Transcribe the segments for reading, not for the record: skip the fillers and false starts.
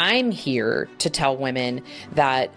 I'm here to tell women that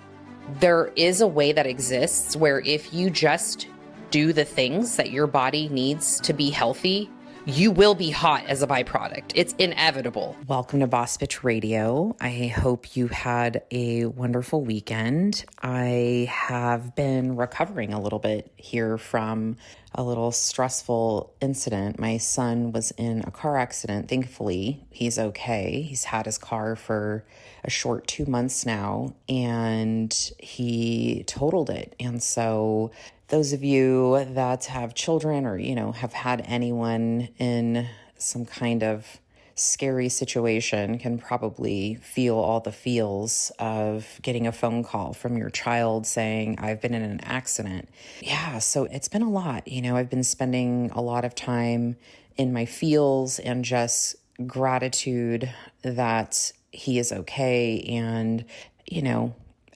there is a way that exists where if you just do the things that your body needs to be healthy, you will be hot as a byproduct. It's inevitable. Welcome to Boss Bitch Radio. I hope you had a wonderful weekend. I have been recovering a little bit here from a little stressful incident. My son was in a car accident. Thankfully, he's okay. He's had his car for a short 2 months now, and he totaled it. And so those of you that have children or, have had anyone in some kind of scary situation can probably feel all the feels of getting a phone call from your child saying, I've been in an accident. Yeah, so it's been a lot. I've been spending a lot of time in my feels and just gratitude that he is okay. And,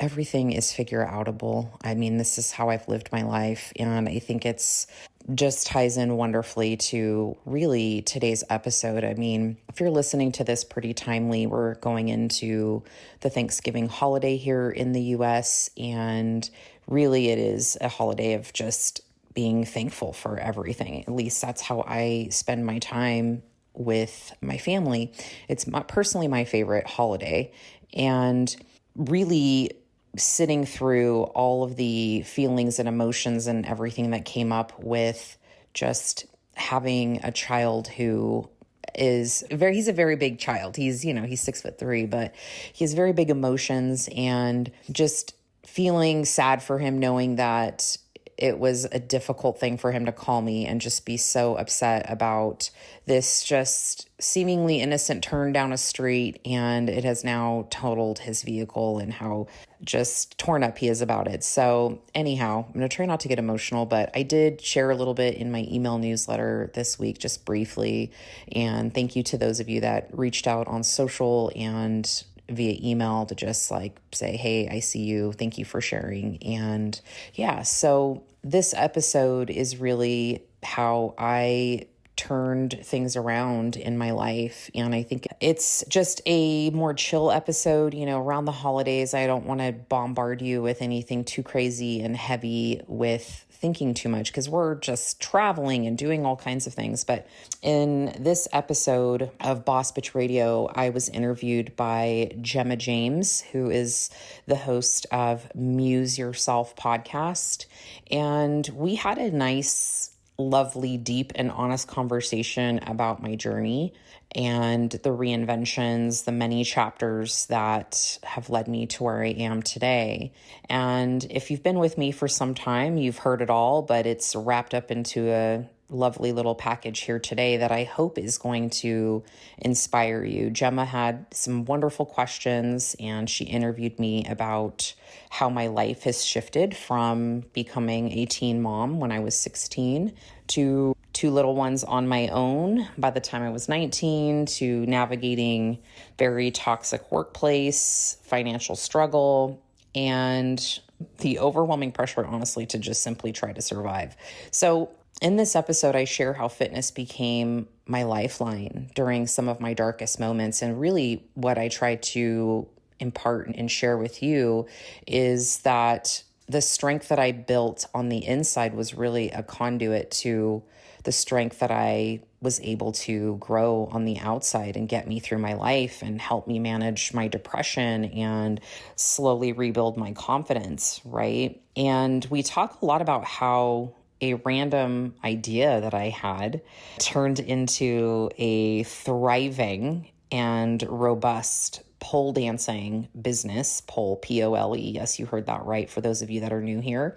everything is figure outable. I mean, this is how I've lived my life. And I think it's just ties in wonderfully to really today's episode. I mean, if you're listening to this pretty timely, we're going into the Thanksgiving holiday here in the US. And really it is a holiday of just being thankful for everything. At least that's how I spend my time with my family. It's personally my favorite holiday. And really sitting through all of the feelings and emotions and everything that came up with just having a child who he's a very big child. He's 6'3", but he has very big emotions, and just feeling sad for him, knowing that it was a difficult thing for him to call me and just be so upset about this just seemingly innocent turn down a street, and it has now totaled his vehicle, and how just torn up he is about it. So anyhow, I'm going to try not to get emotional, but I did share a little bit in my email newsletter this week, just briefly. And thank you to those of you that reached out on social and via email to just say, hey, I see you. Thank you for sharing. And yeah, so this episode is really how I turned things around in my life. And I think it's just a more chill episode. Around the holidays, I don't want to bombard you with anything too crazy and heavy with thinking too much, because we're just traveling and doing all kinds of things. But in this episode of Boss Bitch Radio, I was interviewed by Gemma James, who is the host of Muse Yourself Podcast. And we had a nice, lovely, deep, and honest conversation about my journey and the reinventions, the many chapters that have led me to where I am today. And if you've been with me for some time, you've heard it all, but it's wrapped up into a lovely little package here today that I hope is going to inspire you. Gemma had some wonderful questions, and she interviewed me about how my life has shifted from becoming a teen mom when I was 16 to 2 little ones on my own by the time I was 19, to navigating very toxic workplace, financial struggle, and the overwhelming pressure, honestly, to just simply try to survive. So in this episode, I share how fitness became my lifeline during some of my darkest moments. And really what I try to impart and share with you is that the strength that I built on the inside was really a conduit to the strength that I was able to grow on the outside and get me through my life and help me manage my depression and slowly rebuild my confidence, right? And we talk a lot about how a random idea that I had turned into a thriving and robust pole dancing business, pole, P-O-L-E. Yes, you heard that right, for those of you that are new here.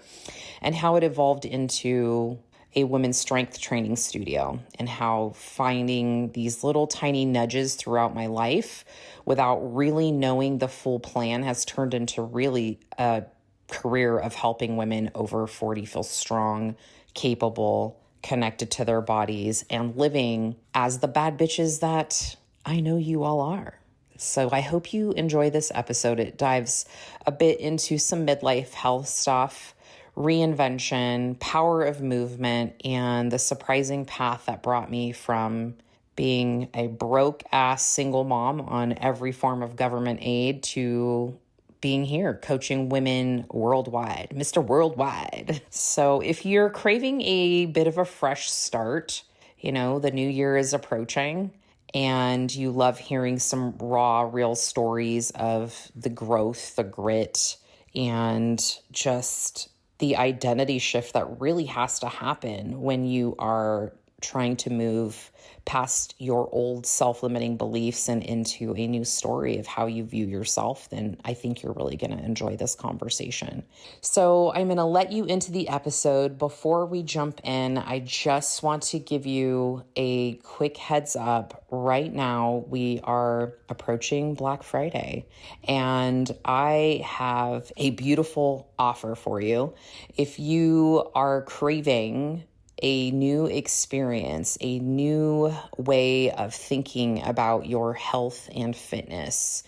And how it evolved into a women's strength training studio, and how finding these little tiny nudges throughout my life without really knowing the full plan has turned into really a career of helping women over 40 feel strong, capable, connected to their bodies, and living as the bad bitches that I know you all are. So I hope you enjoy this episode. It dives a bit into some midlife health stuff, reinvention, power of movement, and the surprising path that brought me from being a broke ass single mom on every form of government aid to being here coaching women worldwide, Mr. Worldwide. So if you're craving a bit of a fresh start, the new year is approaching and you love hearing some raw, real stories of the growth, the grit, and just the identity shift that really has to happen when you are trying to move past your old self-limiting beliefs and into a new story of how you view yourself, then I think you're really going to enjoy this conversation. So I'm going to let you into the episode. Before we jump in, I just want to give you a quick heads up. Right now, we are approaching Black Friday, and I have a beautiful offer for you. If you are craving a new experience, a new way of thinking about your health and fitness.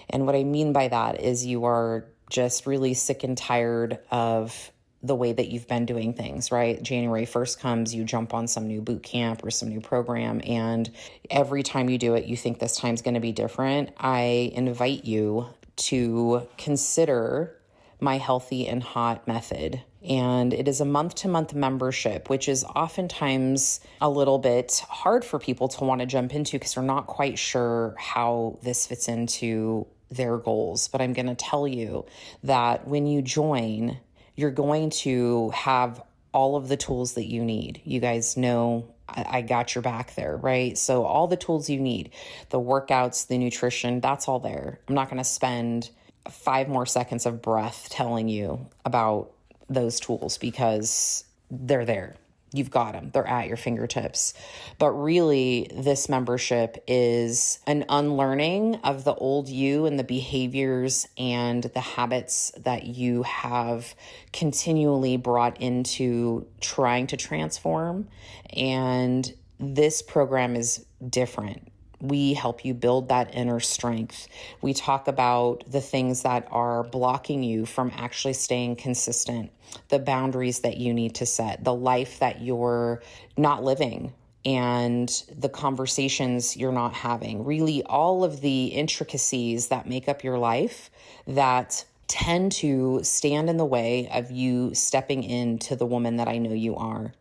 And what I mean by that is you are just really sick and tired of the way that you've been doing things, right? January 1st comes, you jump on some new boot camp or some new program, and every time you do it, you think this time's going to be different. I invite you to consider my Healthy and Hot method. And it is a month-to-month membership, which is oftentimes a little bit hard for people to want to jump into because they're not quite sure how this fits into their goals. But I'm going to tell you that when you join, you're going to have all of the tools that you need. You guys know I got your back there, right? So all the tools you need, the workouts, the nutrition, that's all there. I'm not going to spend 5 more seconds of breath telling you about those tools because they're there. You've got them. They're at your fingertips. But really, this membership is an unlearning of the old you and the behaviors and the habits that you have continually brought into trying to transform. And this program is different. We help you build that inner strength. We talk about the things that are blocking you from actually staying consistent, the boundaries that you need to set, the life that you're not living, and the conversations you're not having. Really, all of the intricacies that make up your life that tend to stand in the way of you stepping into the woman that I know you are.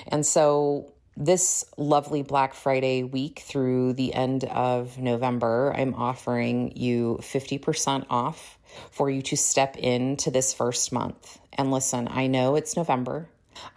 And so this lovely Black Friday week through the end of November, I'm offering you 50% off for you to step into this first month. And listen, I know it's November.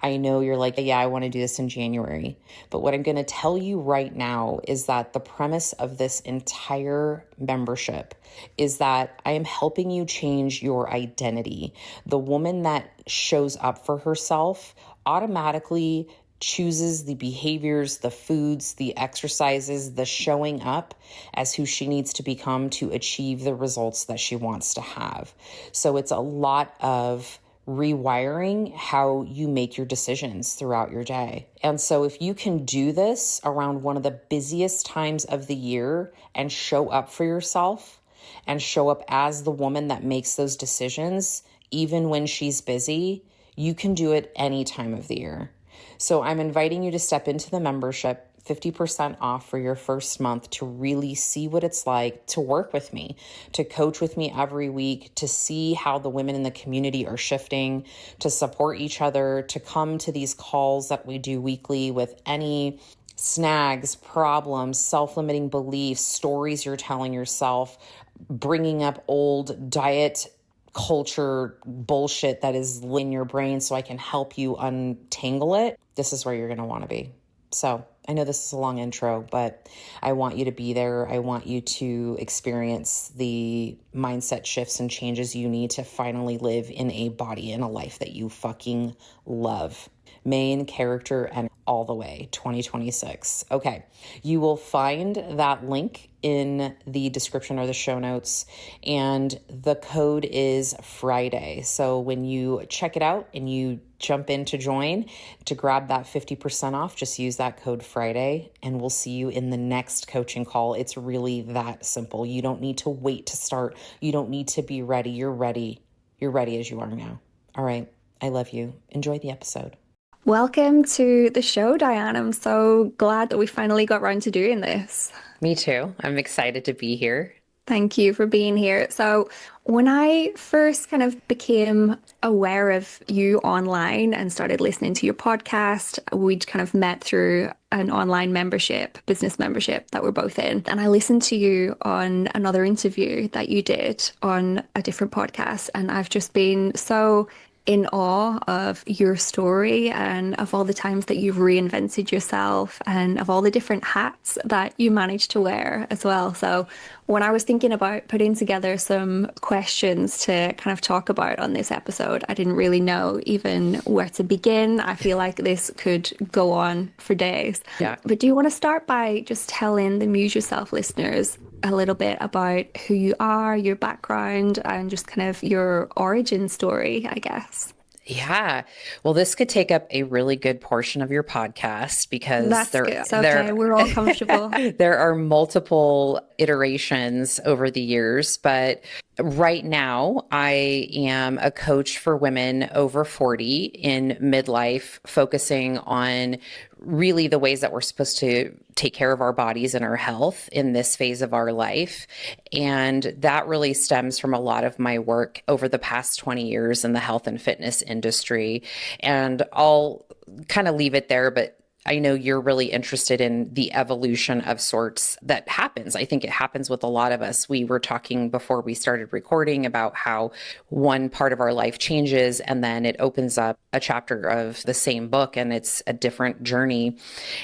I know you're like, yeah, I want to do this in January. But what I'm going to tell you right now is that the premise of this entire membership is that I am helping you change your identity. The woman that shows up for herself automatically chooses the behaviors, the foods, the exercises, the showing up as who she needs to become to achieve the results that she wants to have. So it's a lot of rewiring how you make your decisions throughout your day. And so if you can do this around one of the busiest times of the year and show up for yourself and show up as the woman that makes those decisions, even when she's busy, you can do it any time of the year. So I'm inviting you to step into the membership, 50% off for your first month, to really see what it's like to work with me, to coach with me every week, to see how the women in the community are shifting, to support each other, to come to these calls that we do weekly with any snags, problems, self-limiting beliefs, stories you're telling yourself, bringing up old diet culture bullshit that is in your brain so I can help you untangle it. This is where you're going to want to be. So I know this is a long intro, but I want you to be there. I want you to experience the mindset shifts and changes you need to finally live in a body and a life that you fucking love. Main character and all the way 2026. Okay. You will find that link in the description or the show notes, and the code is Friday. So when you check it out and you jump in to join to grab that 50% off, just use that code Friday and we'll see you in the next coaching call. It's really that simple. You don't need to wait to start. You don't need to be ready. You're ready. You're ready as you are now. All right. I love you. Enjoy the episode. Welcome to the show, Diane. I'm so glad that we finally got around to doing this. Me too. I'm excited to be here. Thank you for being here. So, when I first kind of became aware of you online and started listening to your podcast, we'd kind of met through an online membership, business membership that we're both in. And I listened to you on another interview that you did on a different podcast. And I've just been so in awe of your story and of all the times that you've reinvented yourself and of all the different hats that you managed to wear as well. So, when I was thinking about putting together some questions to kind of talk about on this episode, I didn't really know even where to begin. I feel like this could go on for days. Yeah. But do you want to start by just telling the Muse Yourself listeners a little bit about who you are, your background, and just kind of your origin story, I guess? Yeah. Well, this could take up a really good portion of your podcast because That's good. It's okay. We're all comfortable. there are multiple iterations over the years, but right now I am a coach for women over 40 in midlife, focusing on really the ways that we're supposed to take care of our bodies and our health in this phase of our life. And that really stems from a lot of my work over the past 20 years in the health and fitness industry. And I'll kind of leave it there, but I know you're really interested in the evolution of sorts that happens. I think it happens with a lot of us. We were talking before we started recording about how one part of our life changes and then it opens up a chapter of the same book and it's a different journey.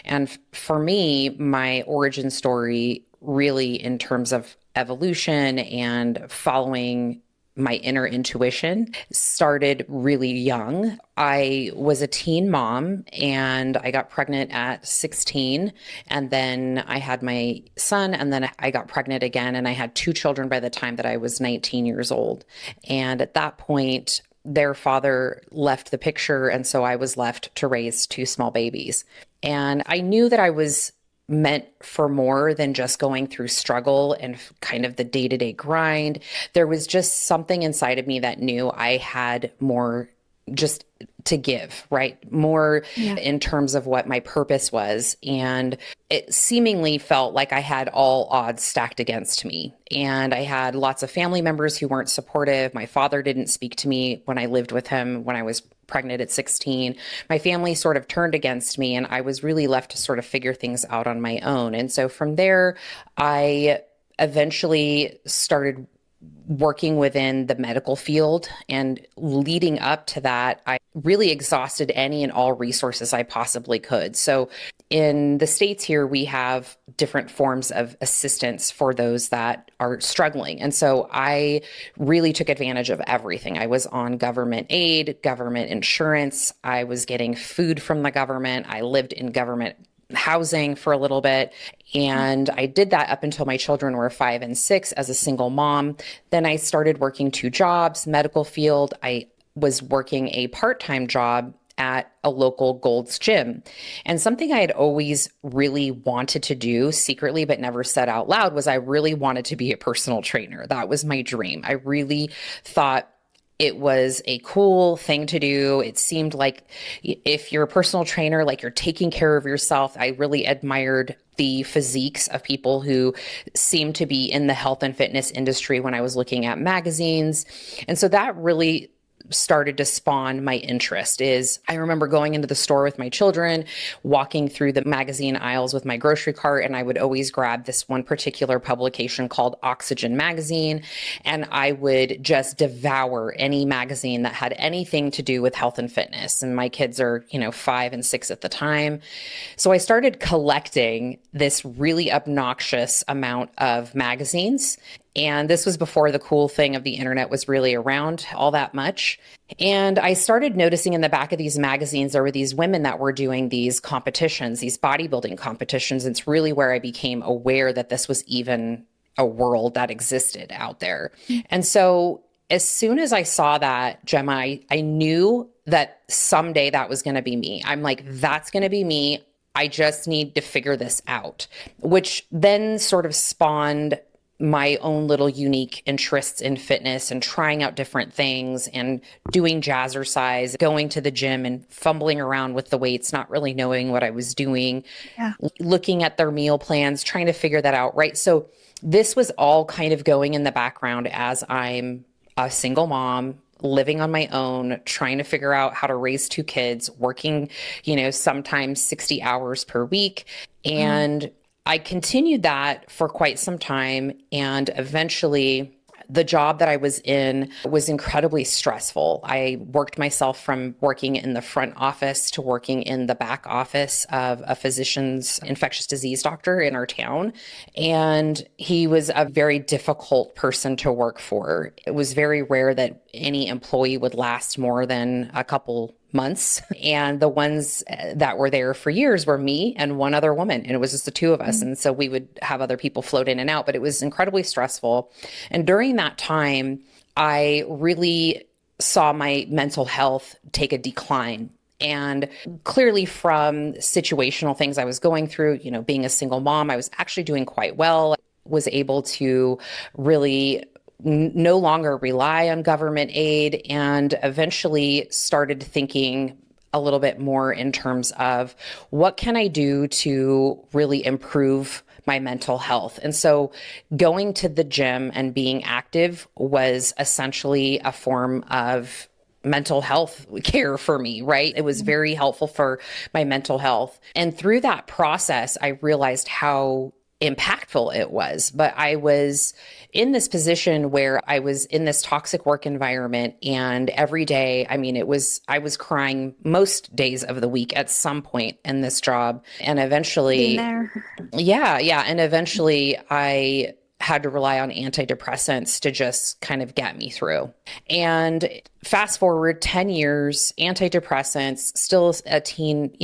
And for me, my origin story really in terms of evolution and following my inner intuition started really young. I was a teen mom and I got pregnant at 16. And then I had my son, and then I got pregnant again. And I had two children by the time that I was 19 years old. And at that point, their father left the picture. And so I was left to raise two small babies. And I knew that I was meant for more than just going through struggle and kind of the day-to-day grind. There was just something inside of me that knew I had more just to give, right? More in terms of what my purpose was. And it seemingly felt like I had all odds stacked against me. And I had lots of family members who weren't supportive. My father didn't speak to me when I lived with him when I was pregnant at 16. My family sort of turned against me and I was really left to sort of figure things out on my own. And so from there, I eventually started working within the medical field, and leading up to that, I really exhausted any and all resources I possibly could. So in the States here, we have different forms of assistance for those that are struggling. And so I really took advantage of everything. I was on government aid, government insurance. I was getting food from the government. I lived in government housing for a little bit. And I did that up until my children were 5 and 6 as a single mom. Then I started working two jobs, medical field. I was working a part-time job at a local Gold's Gym. And something I had always really wanted to do secretly, but never said out loud, was I really wanted to be a personal trainer. That was my dream. I really thought it was a cool thing to do. It seemed like if you're a personal trainer, like you're taking care of yourself. I really admired the physiques of people who seemed to be in the health and fitness industry when I was looking at magazines. And so that really started to spawn my interest. Is I remember going into the store with my children, walking through the magazine aisles with my grocery cart, and I would always grab this one particular publication called Oxygen Magazine, and I would just devour any magazine that had anything to do with health and fitness. And my kids are, 5 and 6 at the time. So I started collecting this really obnoxious amount of magazines. And this was before the cool thing of the internet was really around all that much. And I started noticing in the back of these magazines, there were these women that were doing these competitions, these bodybuilding competitions. It's really where I became aware that this was even a world that existed out there. And so as soon as I saw that, Gemma, I knew that someday that was going to be me. I'm like, that's going to be me. I just need to figure this out, which then sort of spawned my own little unique interests in fitness and trying out different things and doing jazzercise, going to the gym and fumbling around with the weights, not really knowing what I was doing, Yeah. looking at their meal plans, trying to figure that out, right? So this was all kind of going in the background as I'm a single mom, living on my own, trying to figure out how to raise two kids, working, sometimes 60 hours per week. And I continued that for quite some time. And eventually, the job that I was in was incredibly stressful. I worked myself from working in the front office to working in the back office of a physician's infectious disease doctor in our town. And he was a very difficult person to work for. It was very rare that any employee would last more than a couple months. And the ones that were there for years were me and one other woman. And it was just the two of us. And so we would have other people float in and out, but it was incredibly stressful. And during that time, I really saw my mental health take a decline. And clearly from situational things I was going through, being a single mom, I was actually doing quite well, was able to really no longer rely on government aid, and eventually started thinking a little bit more in terms of what can I do to really improve my mental health. And so going to the gym and being active was essentially a form of mental health care for me, right? It was very helpful for my mental health. And through that process, I realized how impactful it was. But I was in this position where I was in this toxic work environment, and every day, I was crying most days of the week at some point in this job. And eventually, yeah. And eventually I had to rely on antidepressants to just kind of get me through. And fast forward 10 years, antidepressants, still a teen,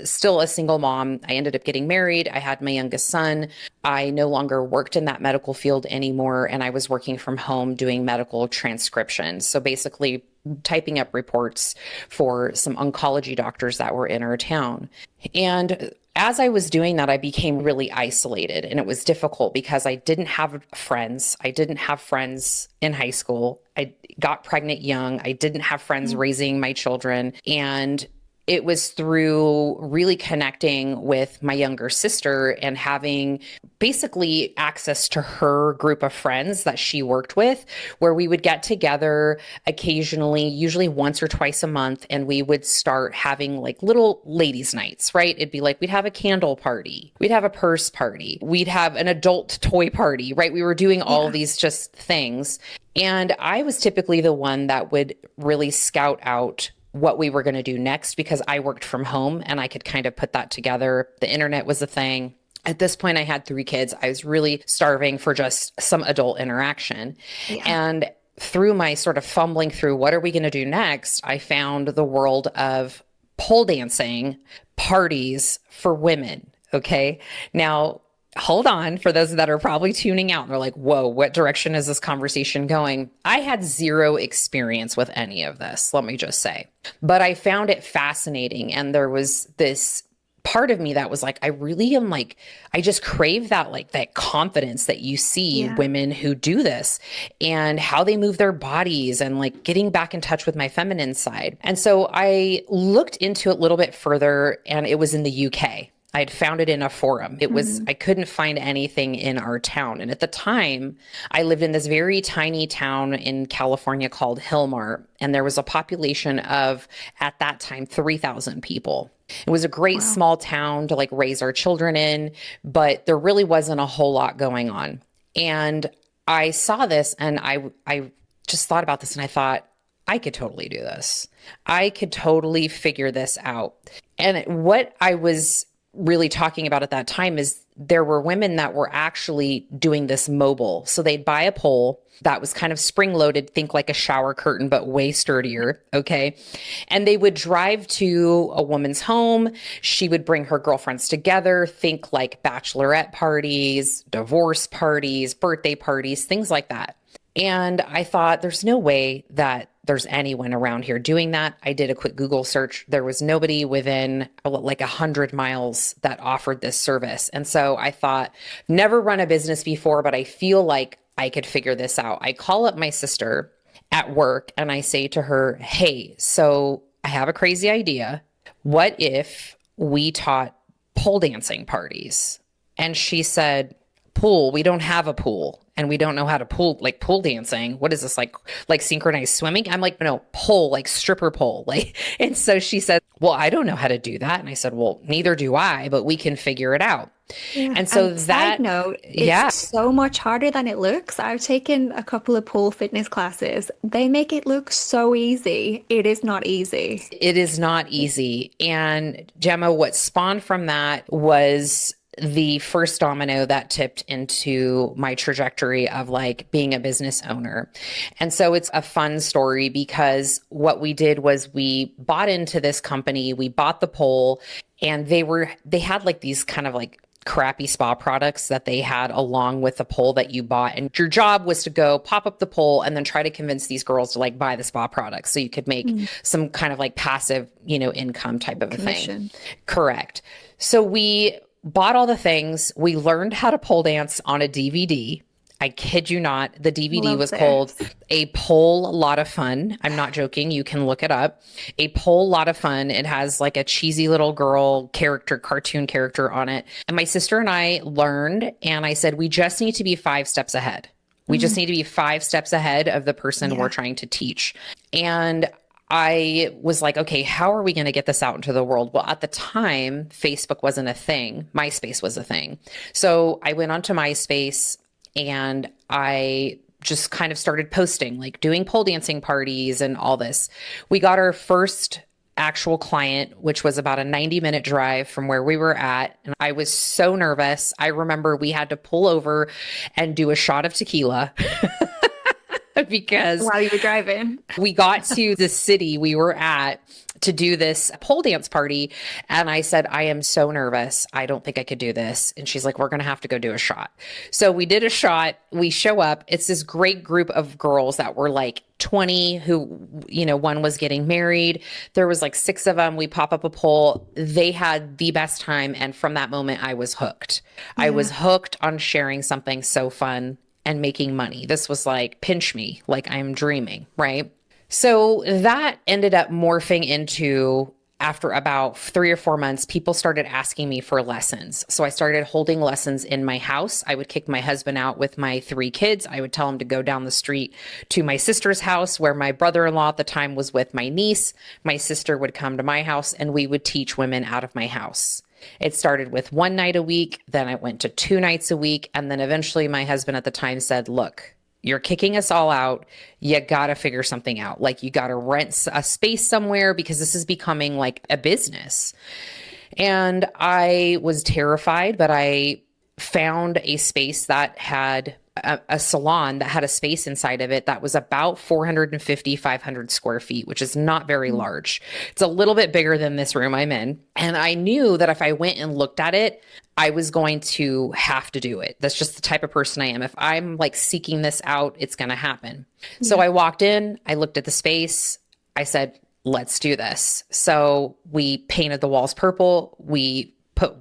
still a single mom. I ended up getting married. I had my youngest son. I no longer worked in that medical field anymore. And I was working from home doing medical transcription. So basically typing up reports for some oncology doctors that were in our town. And as I was doing that, I became really isolated, and it was difficult because I didn't have friends. I didn't have friends in high school. I got pregnant young. I didn't have friends raising my children. And it was through really connecting with my younger sister and having basically access to her group of friends that she worked with, where we would get together occasionally, usually once or twice a month, and we would start having like little ladies' nights, right? It'd be like we'd have a candle party, we'd have a purse party, we'd have an adult toy party, right? We were doing all of these just things. And I was typically the one that would really scout out what we were going to do next, because I worked from home and I could kind of put that together. The internet was a thing. At this point, I had 3 kids. I was really starving for just some adult interaction. Yeah. And through my sort of fumbling through what are we going to do next, I found the world of pole dancing parties for women. Okay. Now, hold on, for those that are probably tuning out and they're like, whoa, what direction is this conversation going? I had zero experience with any of this, let me just say. But I found it fascinating. And there was this part of me that was like, I really am like, I just crave that, like that confidence that you see women who do this and how they move their bodies and like getting back in touch with my feminine side. And so I looked into it a little bit further, and it was in the UK. I had found it in a forum. It was, I couldn't find anything in our town. And at the time, I lived in this very tiny town in California called Hillmar. And there was a population of, at that time, 3,000 people. It was a great small town to like raise our children in, but there really wasn't a whole lot going on. And I saw this, and I just thought about this, and I thought, I could totally do this. I could totally figure this out. And what I was really talking about at that time is there were women that were actually doing this mobile. So they'd buy a pole that was kind of spring loaded, think like a shower curtain, but way sturdier. Okay. And they would drive to a woman's home. She would bring her girlfriends together, think like bachelorette parties, divorce parties, birthday parties, things like that. And I thought, there's no way that there's anyone around here doing that. I did a quick Google search. There was nobody within like 100 miles that offered this service. And so I thought, never run a business before, but I feel like I could figure this out. I call up my sister at work and I say to her, hey, so I have a crazy idea. What if we taught pole dancing parties? And she said, pool? We don't have a pool and we don't know how to pool dancing. What is this, like synchronized swimming? I'm like, no, pole, like stripper pole. And so she said, well, I don't know how to do that. And I said, well, neither do I, but we can figure it out. Yeah. And so side note, it's so much harder than it looks. I've taken a couple of pole fitness classes. They make it look so easy. It is not easy. It is not easy. And Gemma, what spawned from that was the first domino that tipped into my trajectory of like being a business owner. And so it's a fun story because what we did was we bought into this company, we bought the pole, and they had like these kind of like crappy spa products that they had along with the pole that you bought. And your job was to go pop up the pole and then try to convince these girls to like buy the spa products so you could make some kind of like passive, income type of a thing. Correct. So we bought all the things. We learned how to pole dance on a DVD. I kid you not. The DVD was called A Pole Lot of Fun. I'm not joking. You can look it up. A Pole Lot of Fun. It has like a cheesy little girl cartoon character on it. And my sister and I learned, and I said, we just need to be 5 steps ahead. We just need to be 5 steps ahead of the person we're trying to teach. And I was like, okay, how are we going to get this out into the world? Well, at the time, Facebook wasn't a thing. MySpace was a thing. So I went onto MySpace and I just kind of started posting, like doing pole dancing parties and all this. We got our first actual client, which was about a 90-minute drive from where we were at. And I was so nervous. I remember we had to pull over and do a shot of tequila. Because while you were driving, we got to the city we were at to do this pole dance party. And I said, I am so nervous. I don't think I could do this. And she's like, we're going to have to go do a shot. So we did a shot. We show up. It's this great group of girls that were like 20 who, one was getting married. There was like 6 of them. We pop up a pole. They had the best time. And from that moment, I was hooked. Yeah. I was hooked on sharing something so fun and making money. This was like, pinch me, like I'm dreaming, right? So that ended up morphing into, after about 3 or 4 months, people started asking me for lessons. So I started holding lessons in my house. I would kick my husband out with my 3 kids. I would tell him to go down the street to my sister's house where my brother-in-law at the time was with my niece. My sister would come to my house and we would teach women out of my house. It started with 1 night a week, then it went to 2 nights a week. And then eventually my husband at the time said, look, you're kicking us all out. You got to figure something out. Like you got to rent a space somewhere because this is becoming like a business. And I was terrified, but I found a space that had a salon that had a space inside of it that was about 450, 500 square feet, which is not very large. It's a little bit bigger than this room I'm in. And I knew that if I went and looked at it, I was going to have to do it. That's just the type of person I am. If I'm like seeking this out, it's going to happen. Yeah. So I walked in, I looked at the space. I said, let's do this. So we painted the walls purple. We put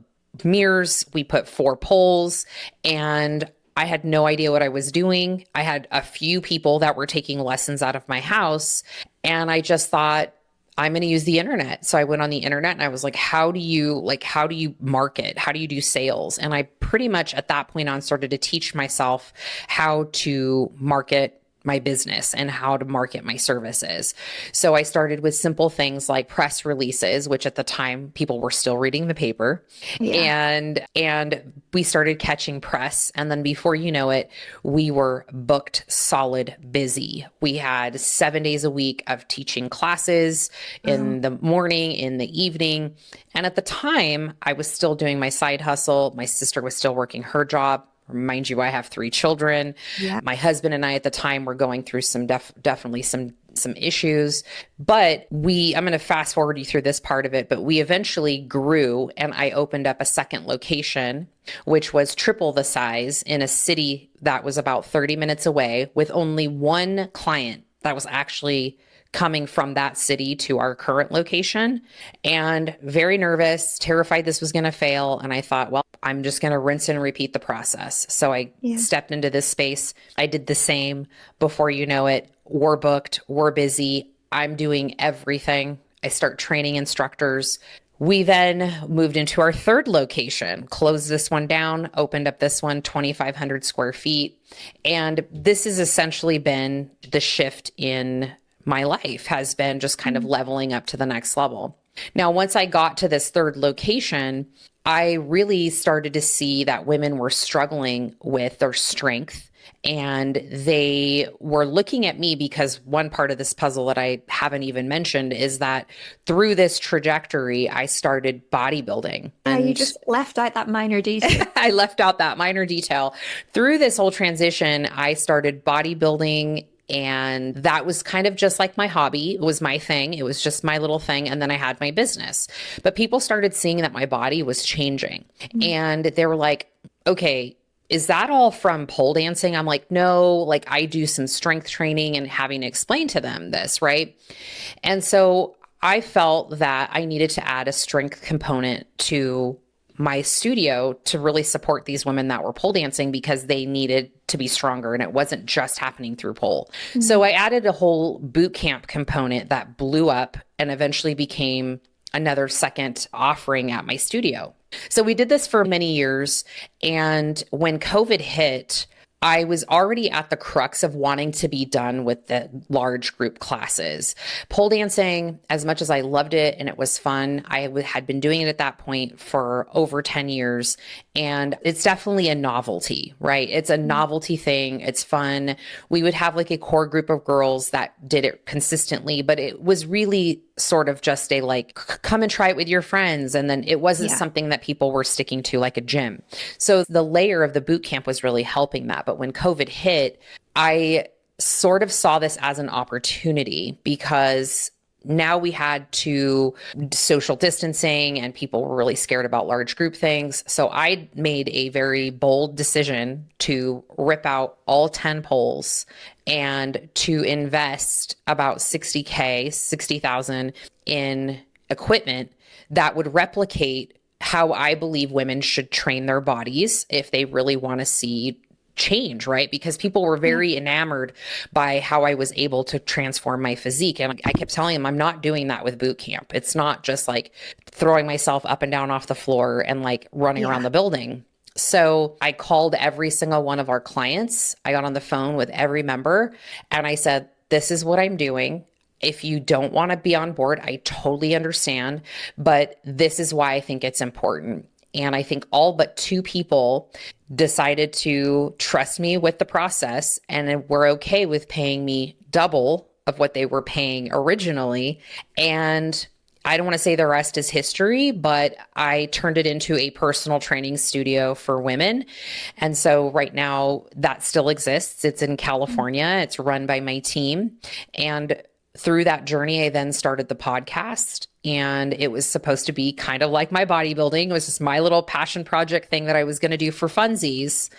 mirrors, we put 4 poles, and I had no idea what I was doing. I had a few people that were taking lessons out of my house, and I just thought, I'm going to use the internet. So I went on the internet and I was like, how do you market? How do you do sales? And I pretty much at that point on started to teach myself how to market my business and how to market my services. So I started with simple things like press releases, which at the time people were still reading the paper. Yeah. And we started catching press. And then before you know it, we were booked solid busy. We had 7 days a week of teaching classes in the morning, in the evening. And at the time I was still doing my side hustle. My sister was still working her job. Mind you, I have 3 children. Yeah. My husband and I at the time were going through definitely some issues, but I'm going to fast forward you through this part of it, but we eventually grew and I opened up a second location, which was triple the size in a city that was about 30 minutes away with only 1 client that was actually coming from that city to our current location, and very nervous, terrified this was going to fail. And I thought, well, I'm just going to rinse and repeat the process. So I stepped into this space. I did the same. Before you know it, we're booked, we're busy. I'm doing everything. I start training instructors. We then moved into our third location, closed this one down, opened up this one, 2,500 square feet. And this has essentially been the shift in my life, has been just kind of leveling up to the next level. Now, once I got to this third location, I really started to see that women were struggling with their strength. And they were looking at me because one part of this puzzle that I haven't even mentioned is that through this trajectory, I started bodybuilding. And you just left out that minor detail. I left out that minor detail. Through this whole transition, I started bodybuilding. And that was kind of just like my hobby. It was my thing. It was just my little thing. And then I had my business. But people started seeing that my body was changing. And they were like, okay, is that all from pole dancing? I'm like, no, like I do some strength training, and having to explain to them this, right? And so I felt that I needed to add a strength component to my studio to really support these women that were pole dancing, because they needed to be stronger and it wasn't just happening through pole. So I added a whole boot camp component that blew up and eventually became another second offering at my studio. So we did this for many years. And when COVID hit, I was already at the crux of wanting to be done with the large group classes. Pole dancing, as much as I loved it and it was fun, I had been doing it at that point for over 10 years. And it's definitely a novelty, right? It's a novelty thing. It's fun. We would have like a core group of girls that did it consistently, but it was really sort of just a like, come and try it with your friends. And then it wasn't something that people were sticking to like a gym. So the layer of the boot camp was really helping that. But when COVID hit, I sort of saw this as an opportunity, because now we had to social distancing and people were really scared about large group things. So I made a very bold decision to rip out all 10 poles and to invest about $60,000 in equipment that would replicate how I believe women should train their bodies if they really want to see change, right? Because people were very enamored by how I was able to transform my physique. And I kept telling them, I'm not doing that with boot camp. It's not just like throwing myself up and down off the floor and like running around the building. So I called every single one of our clients. I got on the phone with every member and I said, this is what I'm doing. If you don't want to be on board, I totally understand, but this is why I think it's important. And I think all but 2 people decided to trust me with the process and were okay with paying me double of what they were paying originally. And I don't want to say the rest is history, but I turned it into a personal training studio for women. And so right now that still exists. It's in California. It's run by my team. And through that journey, I then started the podcast, and it was supposed to be kind of like my bodybuilding. It was just my little passion project thing that I was going to do for funsies.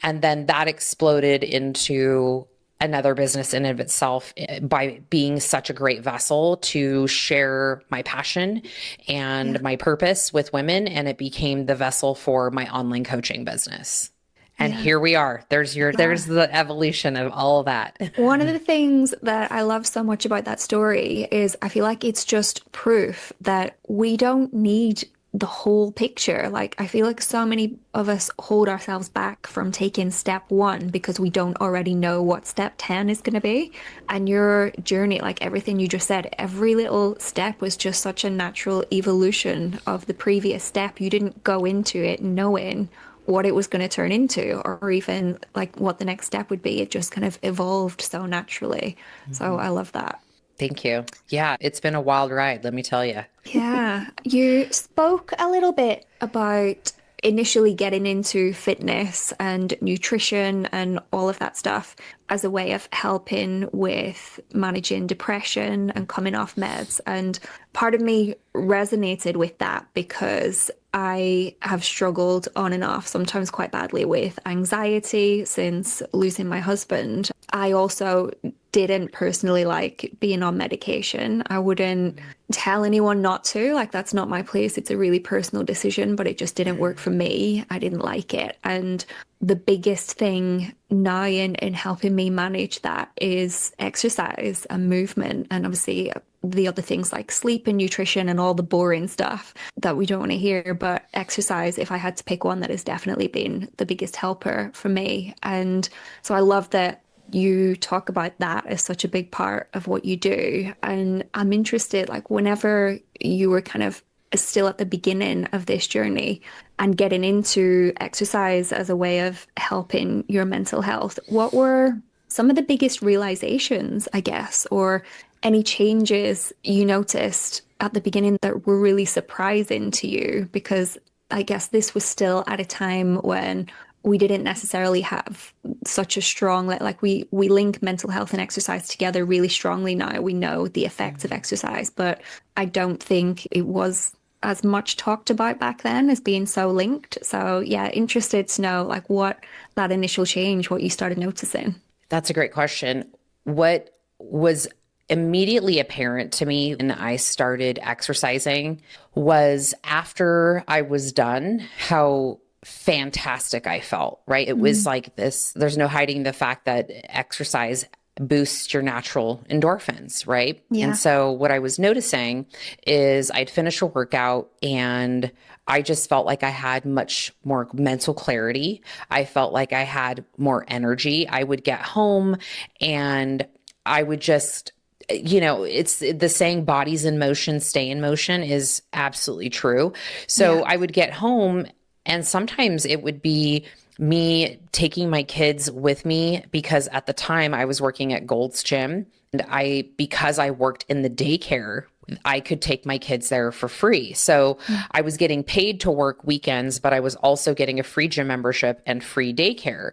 And then that exploded into another business in and of itself by being such a great vessel to share my passion and my purpose with women. And it became the vessel for my online coaching business. And here we are. There's the evolution of all of that. One of the things that I love so much about that story is I feel like it's just proof that we don't need the whole picture. Like, I feel like so many of us hold ourselves back from taking step 1 because we don't already know what step 10 is going to be. And your journey, like everything you just said, every little step was just such a natural evolution of the previous step. You didn't go into it knowing what it was going to turn into or even like what the next step would be. It just kind of evolved so naturally. So I love that. Thank you. Yeah, it's been a wild ride, let me tell you. Yeah. You spoke a little bit about initially getting into fitness and nutrition and all of that stuff as a way of helping with managing depression and coming off meds. And part of me resonated with that because I have struggled on and off, sometimes quite badly, with anxiety since losing my husband. I also didn't personally like being on medication. I wouldn't tell anyone not to. Like, that's not my place. It's a really personal decision, but it just didn't work for me. I didn't like it. And the biggest thing now in helping me manage that is exercise and movement. And obviously, the other things like sleep and nutrition and all the boring stuff that we don't want to hear. But exercise, if I had to pick one, that has definitely been the biggest helper for me. And so I love that you talk about that as such a big part of what you do. And I'm interested, like, whenever you were kind of still at the beginning of this journey and getting into exercise as a way of helping your mental health, what were some of the biggest realizations, I guess, or any changes you noticed at the beginning that were really surprising to you? Because I guess this was still at a time when we didn't necessarily have such a strong, like we link mental health and exercise together really strongly now. We know the effects of exercise, but I don't think it was as much talked about back then as being so linked. So yeah, interested to know like what that initial change, what you started noticing. That's a great question. What was immediately apparent to me when I started exercising was after I was done, how fantastic I felt, right? It was like this, there's no hiding the fact that exercise boosts your natural endorphins, right? Yeah. And so what I was noticing is I'd finish a workout and I just felt like I had much more mental clarity. I felt like I had more energy. I would get home and I would just, it's the saying bodies in motion, stay in motion is absolutely true. So I would get home and sometimes it would be me taking my kids with me because at the time I was working at Gold's Gym and because I worked in the daycare, I could take my kids there for free. So I was getting paid to work weekends, but I was also getting a free gym membership and free daycare,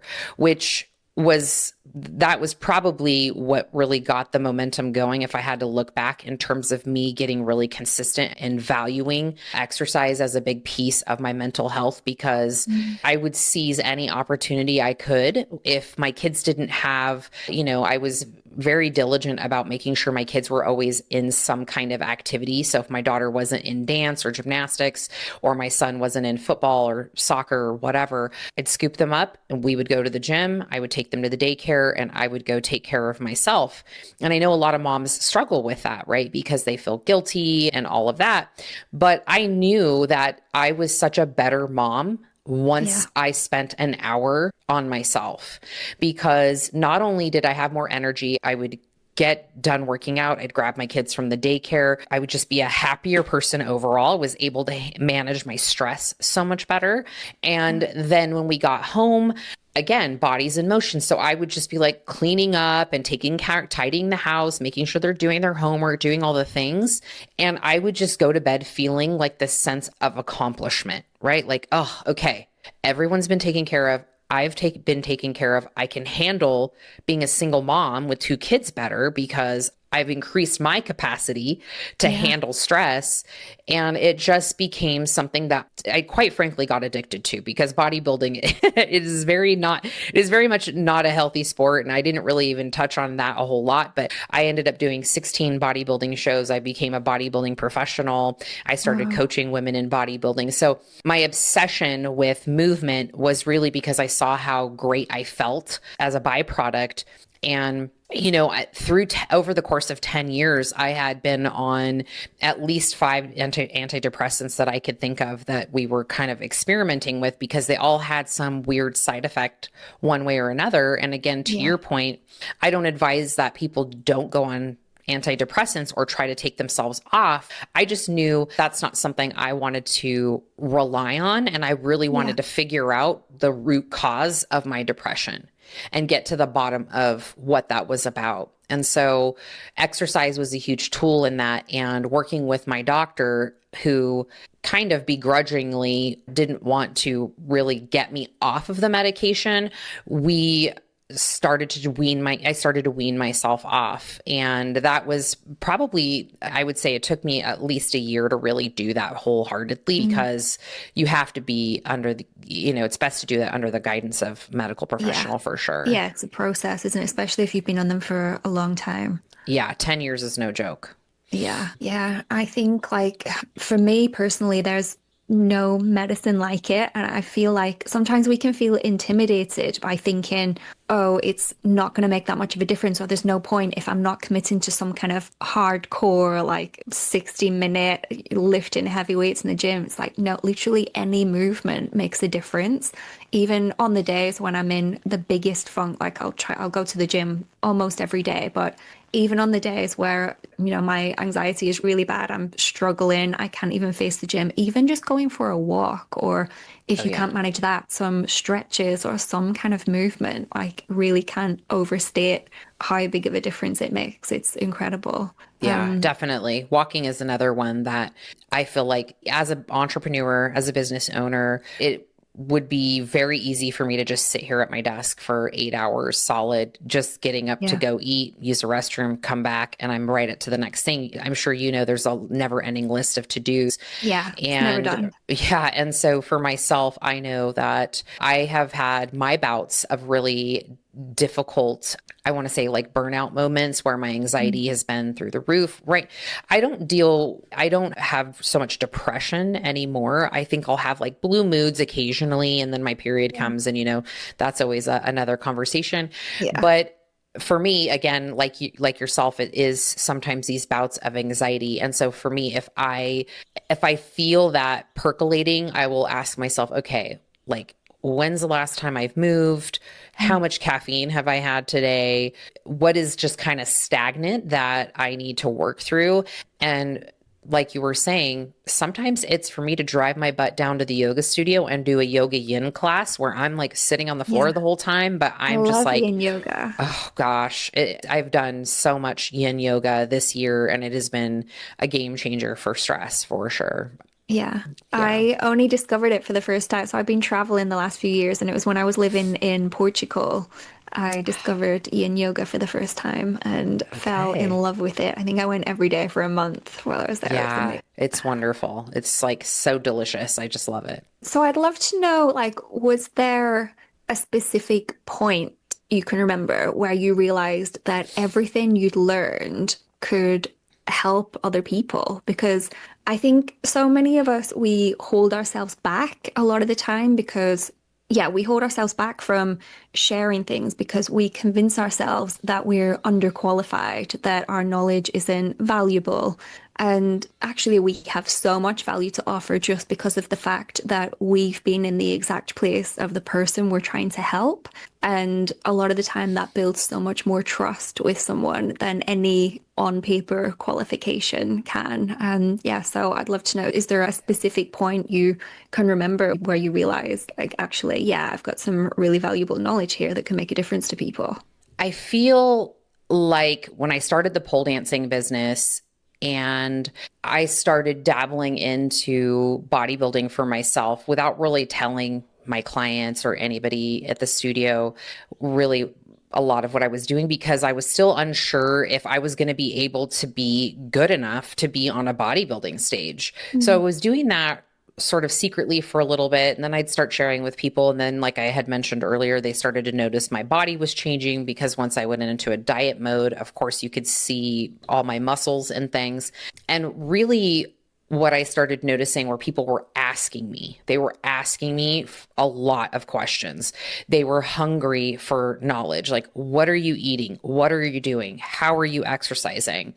that was probably what really got the momentum going. If I had to look back in terms of me getting really consistent and valuing exercise as a big piece of my mental health, because I would seize any opportunity I could. If my kids didn't have, I was very diligent about making sure my kids were always in some kind of activity. So if my daughter wasn't in dance or gymnastics, or my son wasn't in football or soccer or whatever, I'd scoop them up and we would go to the gym. I would take them to the daycare and I would go take care of myself. And I know a lot of moms struggle with that, right? Because they feel guilty and all of that. But I knew that I was such a better mom once I spent an hour on myself, because not only did I have more energy, I would get done working out. I'd grab my kids from the daycare. I would just be a happier person overall, was able to manage my stress so much better. And then when we got home, again, bodies in motion. So I would just be like cleaning up and tidying the house, making sure they're doing their homework, doing all the things. And I would just go to bed feeling like this sense of accomplishment, right? Like, oh, okay, everyone's been taken care of. I've been taken care of. I can handle being a single mom with 2 kids better because I've increased my capacity to handle stress. And it just became something that I quite frankly got addicted to, because bodybuilding is very much not a healthy sport. And I didn't really even touch on that a whole lot, but I ended up doing 16 bodybuilding shows. I became a bodybuilding professional. I started coaching women in bodybuilding. So my obsession with movement was really because I saw how great I felt as a byproduct. And over the course of 10 years, I had been on at least 5 antidepressants that I could think of that we were kind of experimenting with, because they all had some weird side effect one way or another. And again, to your point, I don't advise that people don't go on antidepressants or try to take themselves off. I just knew that's not something I wanted to rely on. And I really wanted to figure out the root cause of my depression and get to the bottom of what that was about. And so exercise was a huge tool in that. And working with my doctor, who kind of begrudgingly didn't want to really get me off of the medication, we I started to wean myself off. And that was probably, I would say it took me at least a year to really do that wholeheartedly, because you have to be under it's best to do that under the guidance of medical Yeah. professional for sure. Yeah, it's a process, isn't it? Especially if you've been on them for a long time. Yeah. 10 years is no joke. Yeah, yeah. I think like for me personally, there's no medicine like it. And I feel like sometimes we can feel intimidated by thinking, oh, it's not going to make that much of a difference, or there's no point if I'm not committing to some kind of hardcore, like 60-minute lifting heavy weights in the gym. It's like, no, literally any movement makes a difference. Even on the days when I'm in the biggest funk, like I'll go to the gym almost every day, but even on the days where, my anxiety is really bad, I'm struggling, I can't even face the gym, even just going for a walk, or if Oh, you yeah. can't manage that, some stretches or some kind of movement, like really can't overstate how big of a difference it makes. It's incredible. Yeah, definitely. Walking is another one that I feel like as an entrepreneur, as a business owner, it would be very easy for me to just sit here at my desk for 8 hours solid, just getting up to Yeah. go eat, use the restroom, come back, and I'm right at to the next thing. I'm sure there's a never ending list of to-dos. Yeah. It's never And done. yeah, and so for myself, I know that I have had my bouts of really difficult, I want to say like burnout moments where my Mm. anxiety has been through the roof, right? I don't have so much depression anymore. I think I'll have like blue moods occasionally, and then my period Yeah. comes, and that's always another conversation. Yeah. But for me, again, like yourself, it is sometimes these bouts of anxiety. And so for me, if I feel that percolating, I will ask myself, okay, like, when's the last time I've moved? How Mm. much caffeine have I had today? What is just kind of stagnant that I need to work through? And like you were saying, sometimes it's for me to drive my butt down to the yoga studio and do a yoga yin class where I'm like sitting on the floor Yeah. the whole time, but I I'm just love like, yin yoga. oh gosh, I've done so much yin yoga this year, and it has been a game changer for stress for sure. Yeah, Yeah. I only discovered it for the first time. So I've been traveling the last few years, and it was when I was living in Portugal. I discovered yin yoga for the first time and fell in Okay. love with it. I think I went every day for a month while I was there. It was Yeah, amazing. it's wonderful. It's like so delicious. I just love it. So I'd love to know, like, was there a specific point you can remember where you realized that everything you'd learned could help other people? Because I think so many of us, we hold ourselves back a lot of the time because, yeah, we hold ourselves back from sharing things because we convince ourselves that we're underqualified, that our knowledge isn't valuable. And actually, we have so much value to offer just because of the fact that we've been in the exact place of the person we're trying to help. And a lot of the time, that builds so much more trust with someone than any on paper qualification can. And yeah, so I'd love to know, is there a specific point you can remember where you realized, like, actually, yeah, I've got some really valuable knowledge here that can make a difference to people? I feel like when I started the pole dancing business and I started dabbling into bodybuilding for myself without really telling my clients or anybody at the studio really a lot of what I was doing, because I was still unsure if I was going to be able to be good enough to be on a bodybuilding stage. So I Mm. was doing that sort of secretly for a little bit, and then I'd start sharing with people, and then like I had mentioned earlier, they started to notice my body was changing, because once I went into a diet mode, of course you could see all my muscles and things. And really what I started noticing were people were asking me. They were asking me a lot of questions. They were hungry for knowledge. Like, what are you eating? What are you doing? How are you exercising?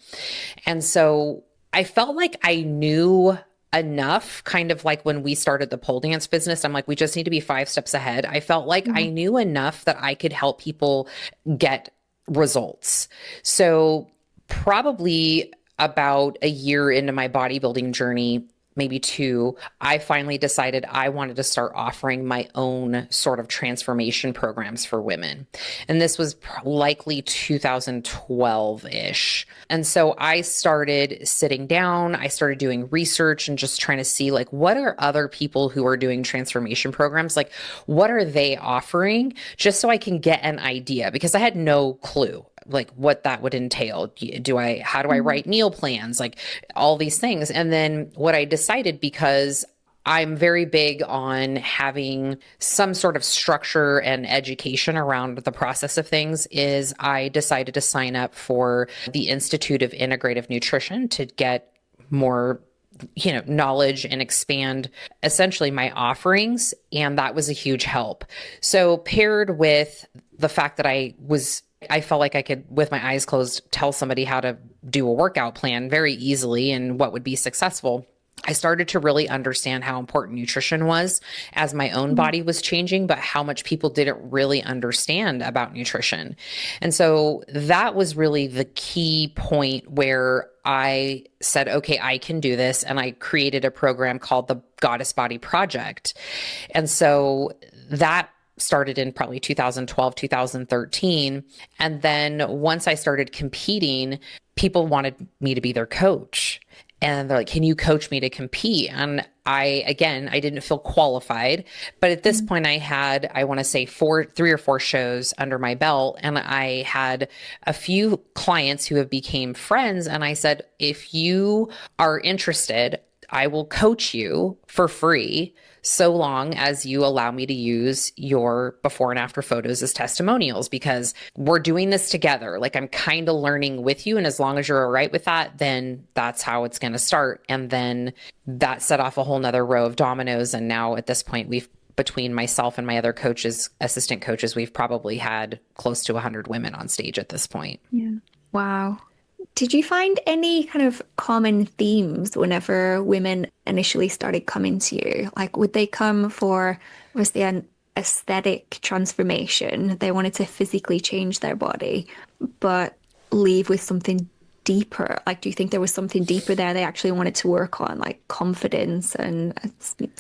And so I felt like I knew enough, kind of like when we started the pole dance business. I'm like, we just need to be 5 steps ahead. I felt like I Mm. knew enough that I could help people get results. So probably about a year into my bodybuilding journey, maybe two, I finally decided I wanted to start offering my own sort of transformation programs for women. And this was likely 2012-ish. And so I started sitting down, I started doing research and just trying to see like, what are other people who are doing transformation programs? Like, what are they offering? Just so I can get an idea, because I had no clue like what that would entail. How do I write meal plans? Like all these things. And then what I decided, because I'm very big on having some sort of structure and education around the process of things, is I decided to sign up for the Institute of Integrative Nutrition to get more knowledge and expand essentially my offerings. And that was a huge help. So paired with the fact that I felt like I could, with my eyes closed, tell somebody how to do a workout plan very easily and what would be successful. I started to really understand how important nutrition was as my own body was changing, but how much people didn't really understand about nutrition. And so that was really the key point where I said, okay, I can do this. And I created a program called the Goddess Body Project. And so that started in probably 2012, 2013. And then once I started competing, people wanted me to be their coach. And they're like, can you coach me to compete? And I didn't feel qualified. But at this point, I had, I want to say 3 or 4 shows under my belt. And I had a few clients who have became friends. And I said, if you are interested, I will coach you for free, so long as you allow me to use your before and after photos as testimonials, because we're doing this together. Like, I'm kind of learning with you. And as long as you're all right with that, then that's how it's going to start. And then that set off a whole nother row of dominoes. And now at this point, between myself and my other coaches, assistant coaches, we've probably had close to 100 women on stage at this point. Yeah. Wow. Did you find any kind of common themes whenever women initially started coming to you? Like, would they come for, was there an aesthetic transformation? They wanted to physically change their body, but leave with something deeper. Like, do you think there was something deeper there they actually wanted to work on, like confidence and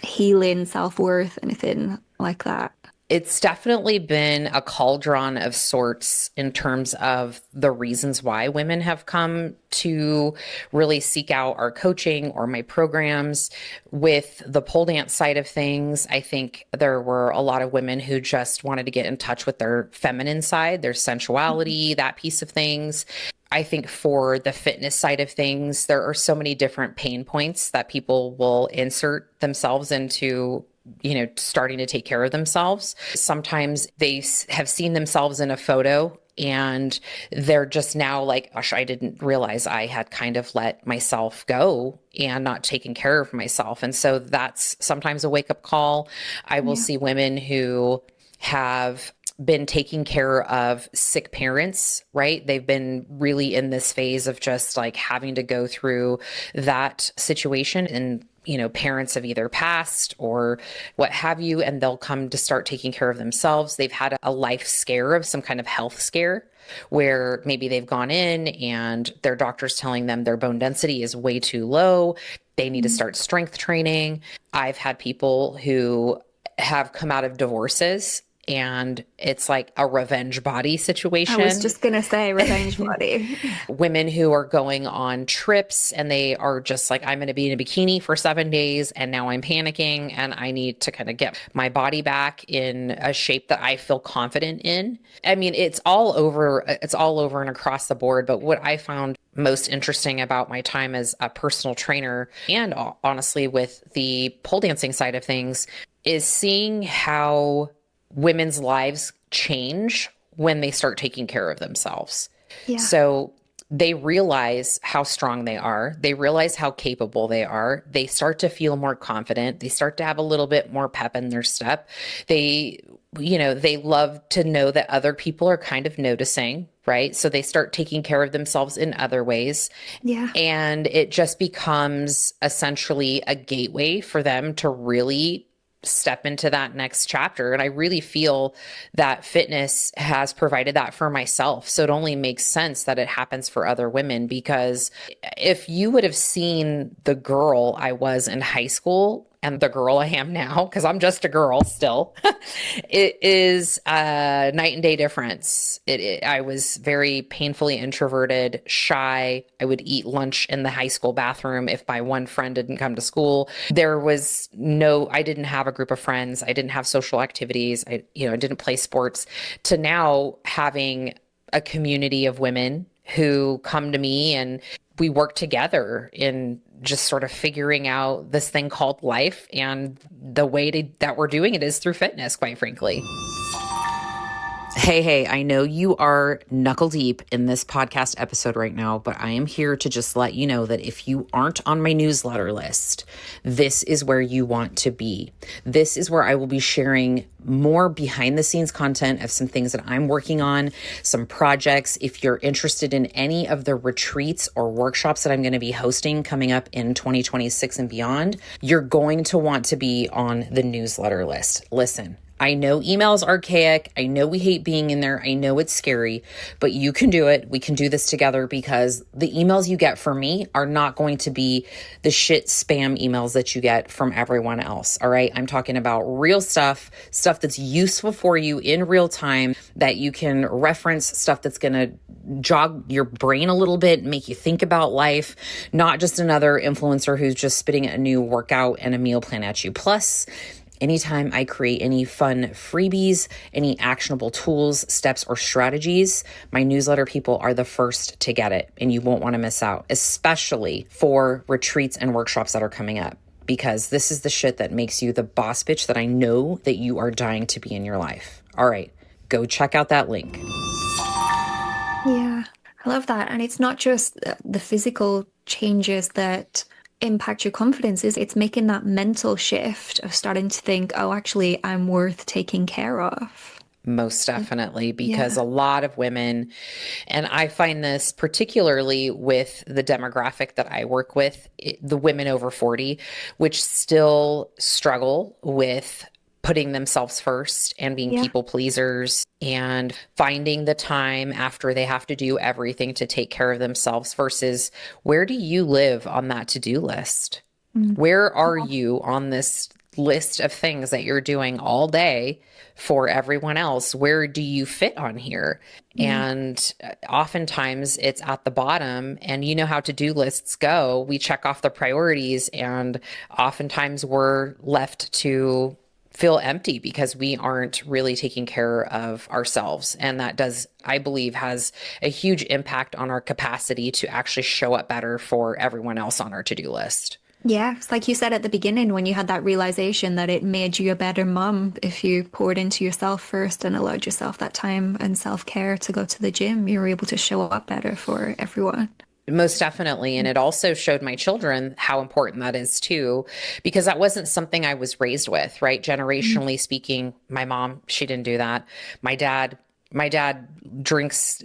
healing, self-worth, anything like that? It's definitely been a cauldron of sorts in terms of the reasons why women have come to really seek out our coaching or my programs. With the pole dance side of things, I think there were a lot of women who just wanted to get in touch with their feminine side, their sensuality, that piece of things. I think for the fitness side of things, there are so many different pain points that people will insert themselves into, starting to take care of themselves. Sometimes they have seen themselves in a photo and they're just now like, gosh, I didn't realize I had kind of let myself go and not taken care of myself. And so that's sometimes a wake-up call. I will see women who have been taking care of sick parents, right? They've been really in this phase of just like having to go through that situation, and parents have either passed or what have you, and they'll come to start taking care of themselves. They've had a life scare of some kind of health scare where maybe they've gone in and their doctor's telling them their bone density is way too low. They need to start strength training. I've had people who have come out of divorces and it's like a revenge body situation. I was just going to say revenge body. Women who are going on trips and they are just like, I'm going to be in a bikini for 7 days and now I'm panicking and I need to kind of get my body back in a shape that I feel confident in. I mean, it's all over and across the board. But what I found most interesting about my time as a personal trainer, and honestly with the pole dancing side of things, is seeing how women's lives change when they start taking care of themselves. Yeah. So they realize how strong they are. They realize how capable they are. They start to feel more confident. They start to have a little bit more pep in their step. They love to know that other people are kind of noticing, right? So they start taking care of themselves in other ways. Yeah. And it just becomes essentially a gateway for them to really step into that next chapter. And I really feel that fitness has provided that for myself. So it only makes sense that it happens for other women, because if you would have seen the girl I was in high school and the girl I am now, because I'm just a girl still, it is a night and day difference. I was very painfully introverted, shy. I would eat lunch in the high school bathroom if my one friend didn't come to school. I didn't have a group of friends. I didn't have social activities. I didn't play sports, to now having a community of women who come to me and we work together in just sort of figuring out this thing called life. And the way that we're doing it is through fitness, quite frankly. Hey, I know you are knuckle deep in this podcast episode right now, but I am here to just let you know that if you aren't on my newsletter list, this is where you want to be. This is where I will be sharing more behind the scenes content of some things that I'm working on, some projects. If you're interested in any of the retreats or workshops that I'm going to be hosting coming up in 2026 and beyond, you're going to want to be on the newsletter list. Listen, I know email is archaic. I know we hate being in there. I know it's scary, but you can do it. We can do this together, because the emails you get from me are not going to be the shit spam emails that you get from everyone else. All right. I'm talking about real stuff that's useful for you in real time, that you can reference, stuff that's going to jog your brain a little bit, make you think about life, not just another influencer who's just spitting a new workout and a meal plan at you. Plus, anytime I create any fun freebies, any actionable tools, steps, or strategies, my newsletter people are the first to get it, and you won't want to miss out, especially for retreats and workshops that are coming up, because this is the shit that makes you the boss bitch that I know that you are dying to be in your life. All right, go check out that link. Yeah, I love that. And it's not just the physical changes that impact your confidence, it's making that mental shift of starting to think, oh, actually, I'm worth taking care of. Most definitely, because a lot of women, and I find this particularly with the demographic that I work with, the women over 40, which still struggle with putting themselves first and being people pleasers and finding the time after they have to do everything to take care of themselves, versus where do you live on that to-do list? Where are you on this list of things that you're doing all day for everyone else? Where do you fit on here? And oftentimes it's at the bottom, and you know how to-do lists go. We check off the priorities, and oftentimes we're left to feel empty because we aren't really taking care of ourselves. And that does, I believe, has a huge impact on our capacity to actually show up better for everyone else on our to-do list. Yeah, it's like you said at the beginning, when you had that realization that it made you a better mum if you poured into yourself first and allowed yourself that time and self-care to go to the gym, you were able to show up better for everyone. Most definitely. And it also showed my children how important that is too, because that wasn't something I was raised with, right? Generationally speaking, my mom, she didn't do that. My dad drinks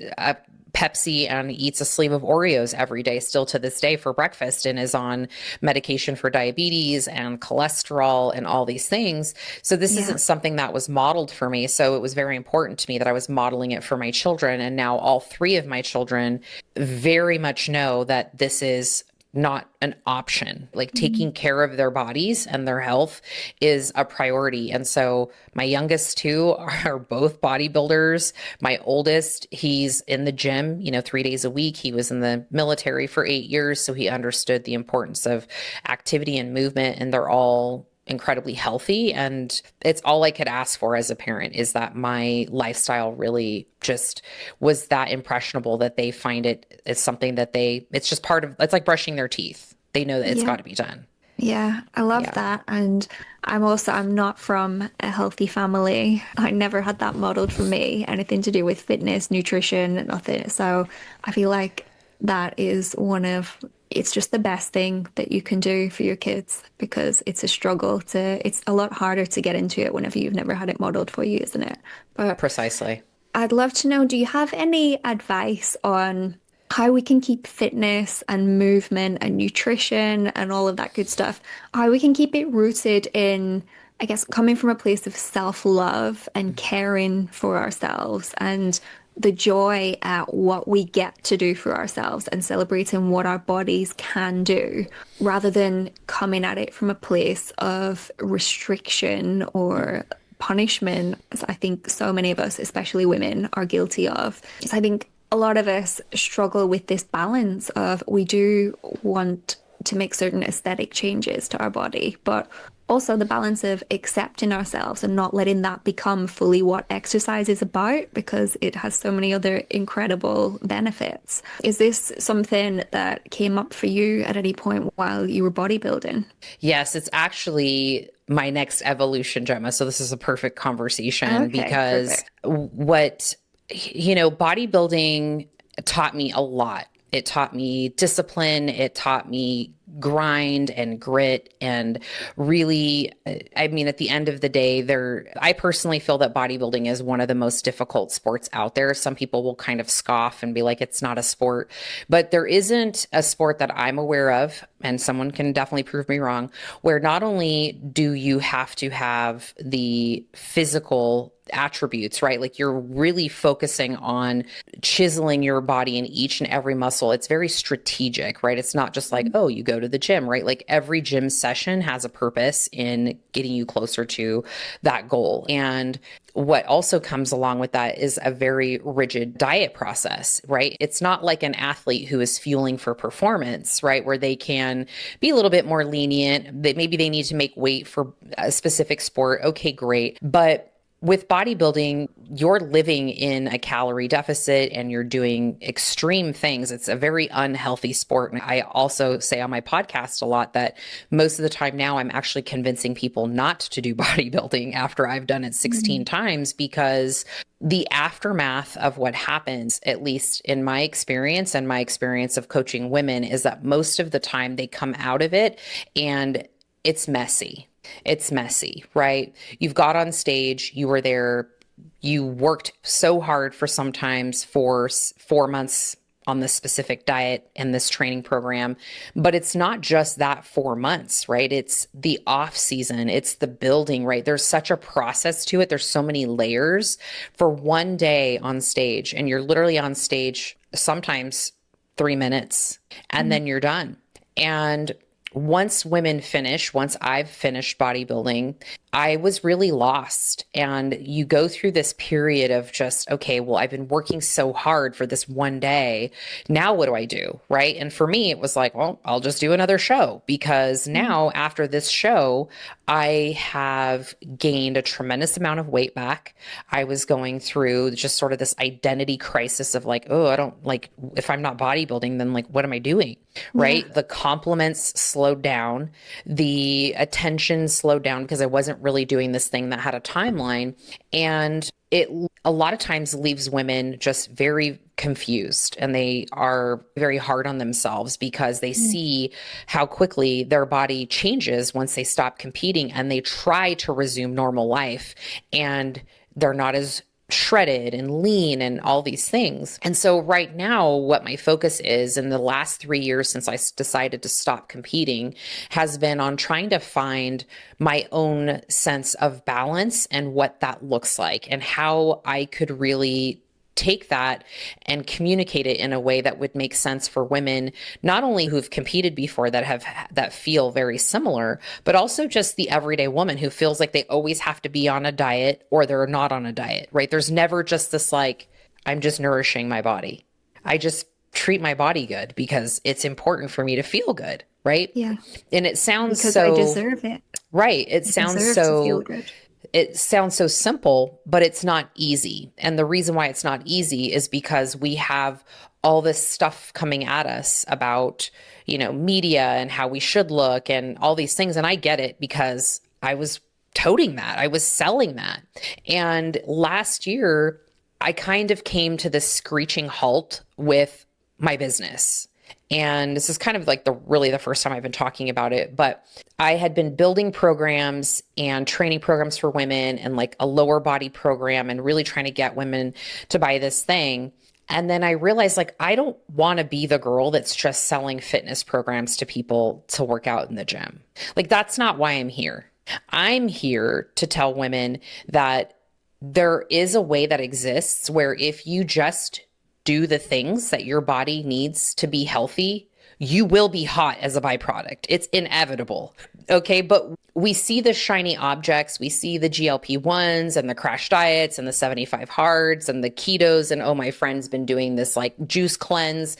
Pepsi and eats a sleeve of Oreos every day, still to this day, for breakfast, and is on medication for diabetes and cholesterol and all these things. So this isn't something that was modeled for me. So it was very important to me that I was modeling it for my children. And now all three of my children very much know that this is not an option. Like taking care of their bodies and their health is a priority. And so my youngest two are both bodybuilders. My oldest, he's in the gym, 3 days a week. He was in the military for 8 years, so he understood the importance of activity and movement, and they're all incredibly healthy. And it's all I could ask for as a parent, is that my lifestyle really just was that impressionable that they find it's something that it's just part of, it's like brushing their teeth. They know that it's got to be done. Yeah, I love that. And I'm not from a healthy family. I never had that modeled for me, anything to do with fitness, nutrition, nothing. So I feel like that is it's just the best thing that you can do for your kids, because it's it's a lot harder to get into it whenever you've never had it modeled for you, isn't it? But Precisely. I'd love to know, do you have any advice on how we can keep fitness and movement and nutrition and all of that good stuff, how we can keep it rooted in I guess, coming from a place of self-love and caring for ourselves and the joy at what we get to do for ourselves and celebrating what our bodies can do rather than coming at it from a place of restriction or punishment, as I think so many of us, especially women, are guilty of. So I think a lot of us struggle with this balance of we do want to make certain aesthetic changes to our body, but also the balance of accepting ourselves and not letting that become fully what exercise is about because it has so many other incredible benefits. Is this something that came up for you at any point while you were bodybuilding? Yes, it's actually my next evolution, Gemma. So this is a perfect conversation Okay, because perfect. bodybuilding taught me a lot. It taught me discipline. It taught me grind and grit. And really, I mean, at the end of the day, I personally feel that bodybuilding is one of the most difficult sports out there. Some people will kind of scoff and be like, it's not a sport, but there isn't a sport that I'm aware of, and someone can definitely prove me wrong, where not only do you have to have the physical attributes, right? Like you're really focusing on chiseling your body in each and every muscle. It's very strategic, right? It's not just like, oh, you go to the gym, right? Like every gym session has a purpose in getting you closer to that goal. And what also comes along with that is a very rigid diet process, right? It's not like an athlete who is fueling for performance, right? Where they can be a little bit more lenient. Maybe they need to make weight for a specific sport. Okay, great. But with bodybuilding, you're living in a calorie deficit and you're doing extreme things. It's a very unhealthy sport. And I also say on my podcast a lot that most of the time now I'm actually convincing people not to do bodybuilding after I've done it 16 times because the aftermath of what happens, at least in my experience and my experience of coaching women, is that most of the time they come out of it and it's messy. It's messy, right? You've got on stage, you were there, you worked so hard for sometimes for 4 months on this specific diet and this training program, but it's not just that 4 months, right? It's the off season, it's the building, right? There's such a process to it. There's so many layers for one day on stage, and you're literally on stage sometimes 3 minutes and then you're done. And once I've finished bodybuilding, I was really lost. And you go through this period of just, okay, well, I've been working so hard for this one day. Now what do I do? Right. And for me, it was like, well, I'll just do another show because now after this show, I have gained a tremendous amount of weight back. I was going through just sort of this identity crisis of like, oh, I don't like, if I'm not bodybuilding, then like, what am I doing? Right. Yeah. The compliments slowed down, the attention slowed down because I wasn't really doing this thing that had a timeline. And it a lot of times leaves women just very confused, and they are very hard on themselves because they see how quickly their body changes once they stop competing and they try to resume normal life, and they're not as shredded and lean and all these things. And so right now, what my focus is in the last 3 years since I decided to stop competing has been on trying to find my own sense of balance and what that looks like and how I could really take that and communicate it in a way that would make sense for women, not only who've competed before that feel very similar, but also just the everyday woman who feels like they always have to be on a diet or they're not on a diet, right? There's never just this like, I'm just nourishing my body. I just treat my body good because it's important for me to feel good, right? Yeah. And it sounds because so I deserve it. Right. I deserve to feel good. It sounds so simple, but it's not easy. And the reason why it's not easy is because we have all this stuff coming at us about, media and how we should look and all these things. And I get it because I was toting that. I was selling that. And last year, I kind of came to this screeching halt with my business. And this is kind of like the first time I've been talking about it, but I had been building programs and training programs for women and like a lower body program and really trying to get women to buy this thing. And then I realized like, I don't want to be the girl that's just selling fitness programs to people to work out in the gym. Like, that's not why I'm here. I'm here to tell women that there is a way that exists where if you just do the things that your body needs to be healthy, you will be hot as a byproduct. It's inevitable. Okay. But we see the shiny objects. We see the GLP-1s and the crash diets and the 75 hards and the ketos. And oh, my friend's been doing this like juice cleanse.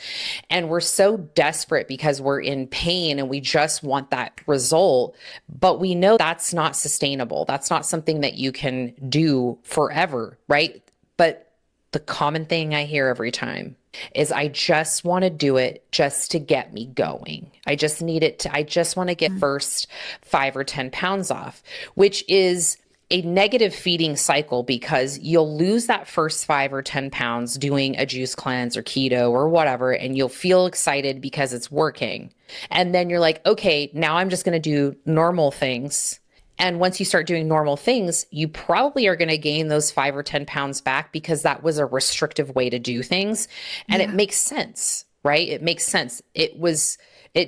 And we're so desperate because we're in pain and we just want that result. But we know that's not sustainable. That's not something that you can do forever. Right. But the common thing I hear every time is I just want to do it just to get me going. I just want to get first 5 or 10 pounds off, which is a negative feeding cycle because you'll lose that first 5 or 10 pounds doing a juice cleanse or keto or whatever, and you'll feel excited because it's working. And then you're like, okay, now I'm just going to do normal things. And once you start doing normal things, you probably are going to gain those 5 or 10 pounds back because that was a restrictive way to do things. And it makes sense, right? It makes sense. It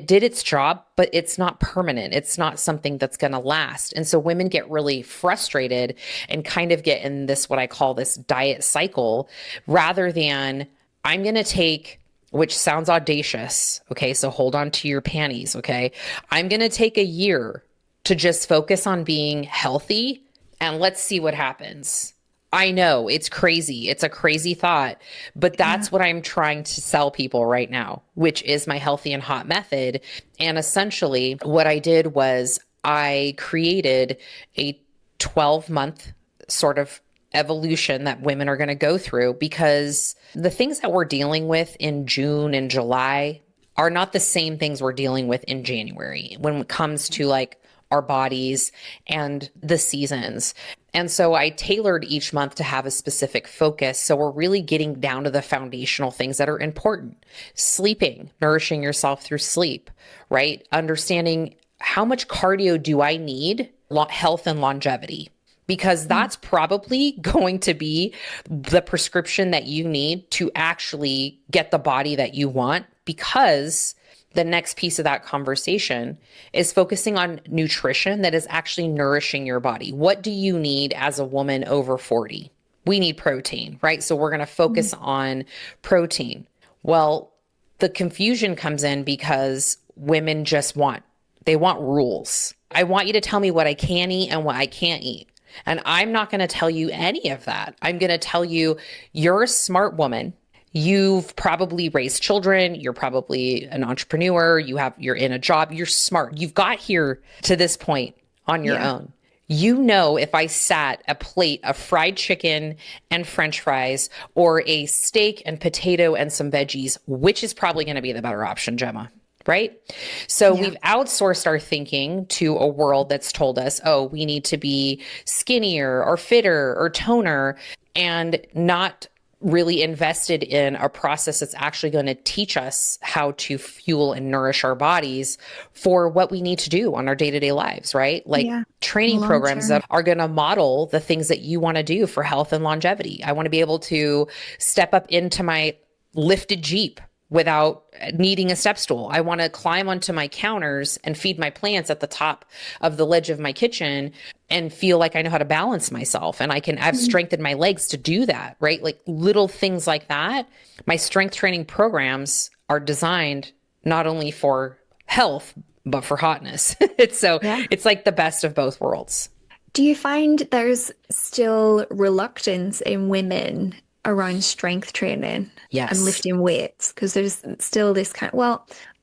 did its job, but it's not permanent. It's not something that's going to last. And so women get really frustrated and kind of get in this, what I call this diet cycle, rather than I'm going to take, which sounds audacious. Okay. So hold on to your panties. Okay. I'm going to take a year to just focus on being healthy and let's see what happens. I know it's crazy. It's a crazy thought, but that's what I'm trying to sell people right now, which is my healthy and hot method. And essentially what I did was I created a 12-month sort of evolution that women are going to go through, because the things that we're dealing with in June and July are not the same things we're dealing with in January when it comes to like our bodies and the seasons. And so I tailored each month to have a specific focus. So we're really getting down to the foundational things that are important. Sleeping, nourishing yourself through sleep, right? Understanding how much cardio do I need, health and longevity, because that's probably going to be the prescription that you need to actually get the body that you want, because the next piece of that conversation is focusing on nutrition that is actually nourishing your body. What do you need as a woman over 40? We need protein, right? So we're going to focus on protein. Well, the confusion comes in because women they want rules. I want you to tell me what I can eat and what I can't eat. And I'm not going to tell you any of that. I'm going to tell you, you're a smart woman. You've probably raised children. You're probably an entrepreneur. You're in a job. You're smart. You've got here to this point on your own. You know, if I sat a plate of fried chicken and French fries or a steak and potato and some veggies, which is probably going to be the better option, Gemma, right? So we've outsourced our thinking to a world that's told us, oh, we need to be skinnier or fitter or toner, and not really invested in a process that's actually going to teach us how to fuel and nourish our bodies for what we need to do on our day-to-day lives, right? Like training programs that are going to model the things that you want to do for health and longevity. I want to be able to step up into my lifted Jeep without needing a step stool. I want to climb onto my counters and feed my plants at the top of the ledge of my kitchen and feel like I know how to balance myself, and I've strengthened my legs to do that, right? Like little things like that. My strength training programs are designed not only for health, but for hotness. It's like the best of both worlds. Do you find there's still reluctance in women around strength training and lifting weights? Because there's still this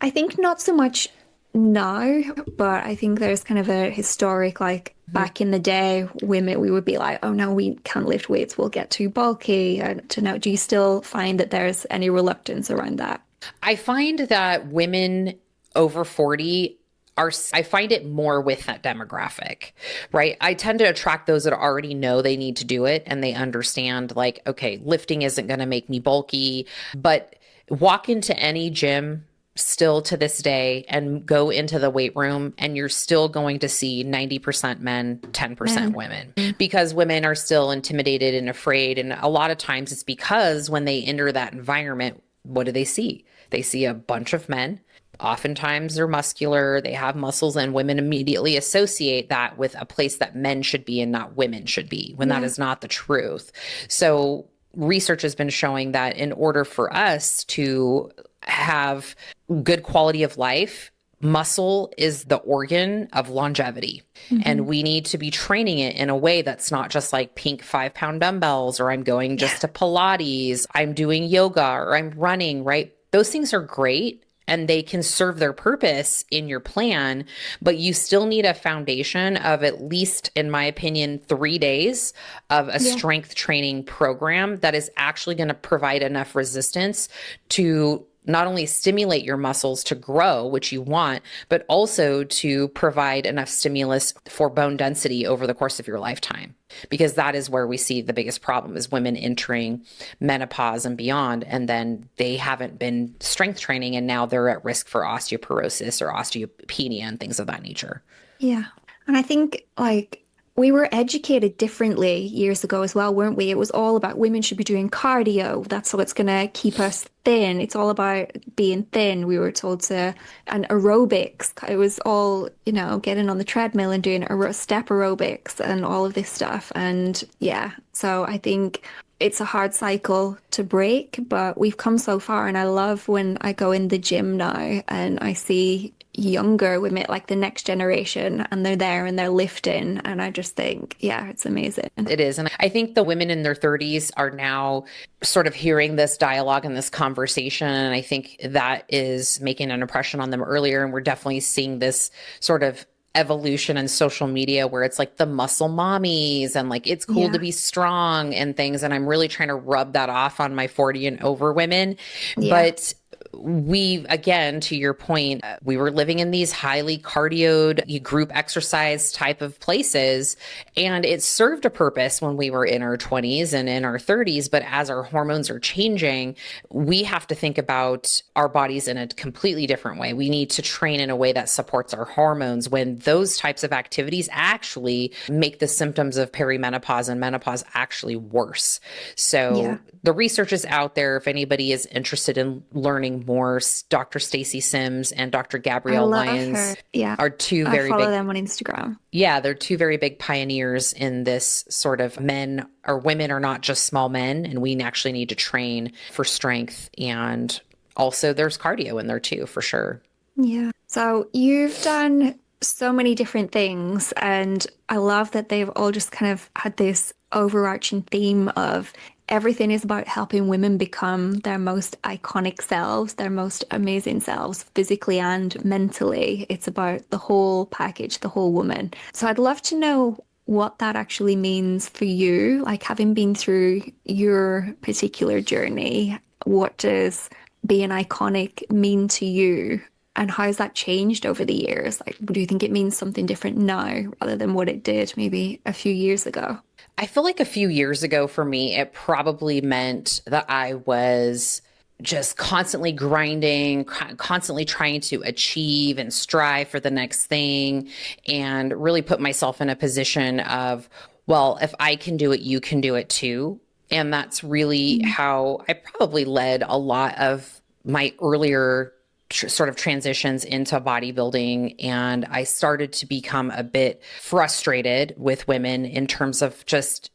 I think not so much now, but I think there's kind of a historic, like back in the day, women, we would be like, oh no, we can't lift weights, we'll get too bulky. To now, do you still find that there's any reluctance around that? I find that women over 40 I find it more with that demographic, right? I tend to attract those that already know they need to do it and they understand, like, okay, lifting isn't going to make me bulky, but walk into any gym still to this day and go into the weight room and you're still going to see 90% men, 10% women, because women are still intimidated and afraid. And a lot of times it's because when they enter that environment, what do they see? They see a bunch of men Oftentimes they're muscular, they have muscles, and women immediately associate that with a place that men should be and not women should be, when that is not the truth. So research has been showing that in order for us to have good quality of life, muscle is the organ of longevity. And we need to be training it in a way that's not just like pink 5-pound dumbbells, or I'm going just to Pilates, I'm doing yoga, or I'm running, right? Those things are great and they can serve their purpose in your plan, but you still need a foundation of at least, in my opinion, 3 days of a strength training program that is actually going to provide enough resistance to not only stimulate your muscles to grow, which you want, but also to provide enough stimulus for bone density over the course of your lifetime. Because that is where we see the biggest problem, is women entering menopause and beyond, and then they haven't been strength training, and now they're at risk for osteoporosis or osteopenia and things of that nature. Yeah. And I think like we were educated differently years ago as well, weren't we? It was all about women should be doing cardio. That's what's going to keep us thin. It's all about being thin. We were told to, and aerobics. It was all, you know, getting on the treadmill and doing step aerobics and all of this stuff. And yeah, so I think it's a hard cycle to break, but we've come so far. And I love when I go in the gym now and I see younger women, like the next generation, and they're there and they're lifting. And I just think, yeah, it's amazing. It is. And I think the women in their 30s are now sort of hearing this dialogue and this conversation. And I think that is making an impression on them earlier. And we're definitely seeing this sort of evolution in social media where it's like the muscle mommies and like it's cool to be strong and things. And I'm really trying to rub that off on my 40 and over women. But we, again, to your point, we were living in these highly cardioed group exercise type of places, and it served a purpose when we were in our 20s and in our 30s. But as our hormones are changing, we have to think about our bodies in a completely different way. We need to train in a way that supports our hormones, when those types of activities actually make the symptoms of perimenopause and menopause actually worse. So the research is out there. If anybody is interested in learning more, Dr. Stacy Sims and Dr. Gabrielle Lyons are two very follow them on Instagram. Yeah, they're two very big pioneers in this sort of men or women are not just small men, and we actually need to train for strength. And also there's cardio in there too, for sure. Yeah. So you've done so many different things, and I love that they've all just kind of had this overarching theme of everything is about helping women become their most iconic selves, their most amazing selves, physically and mentally. It's about the whole package, the whole woman. So I'd love to know what that actually means for you, like having been through your particular journey. What does being iconic mean to you? And how has that changed over the years? Like, do you think it means something different now rather than what it did maybe a few years ago? I feel like a few years ago for me, it probably meant that I was just constantly grinding, constantly trying to achieve and strive for the next thing, and really put myself in a position of, well, if I can do it, you can do it too. And that's really how I probably led a lot of my earlier sort of transitions into bodybuilding. And I started to become a bit frustrated with women in terms of just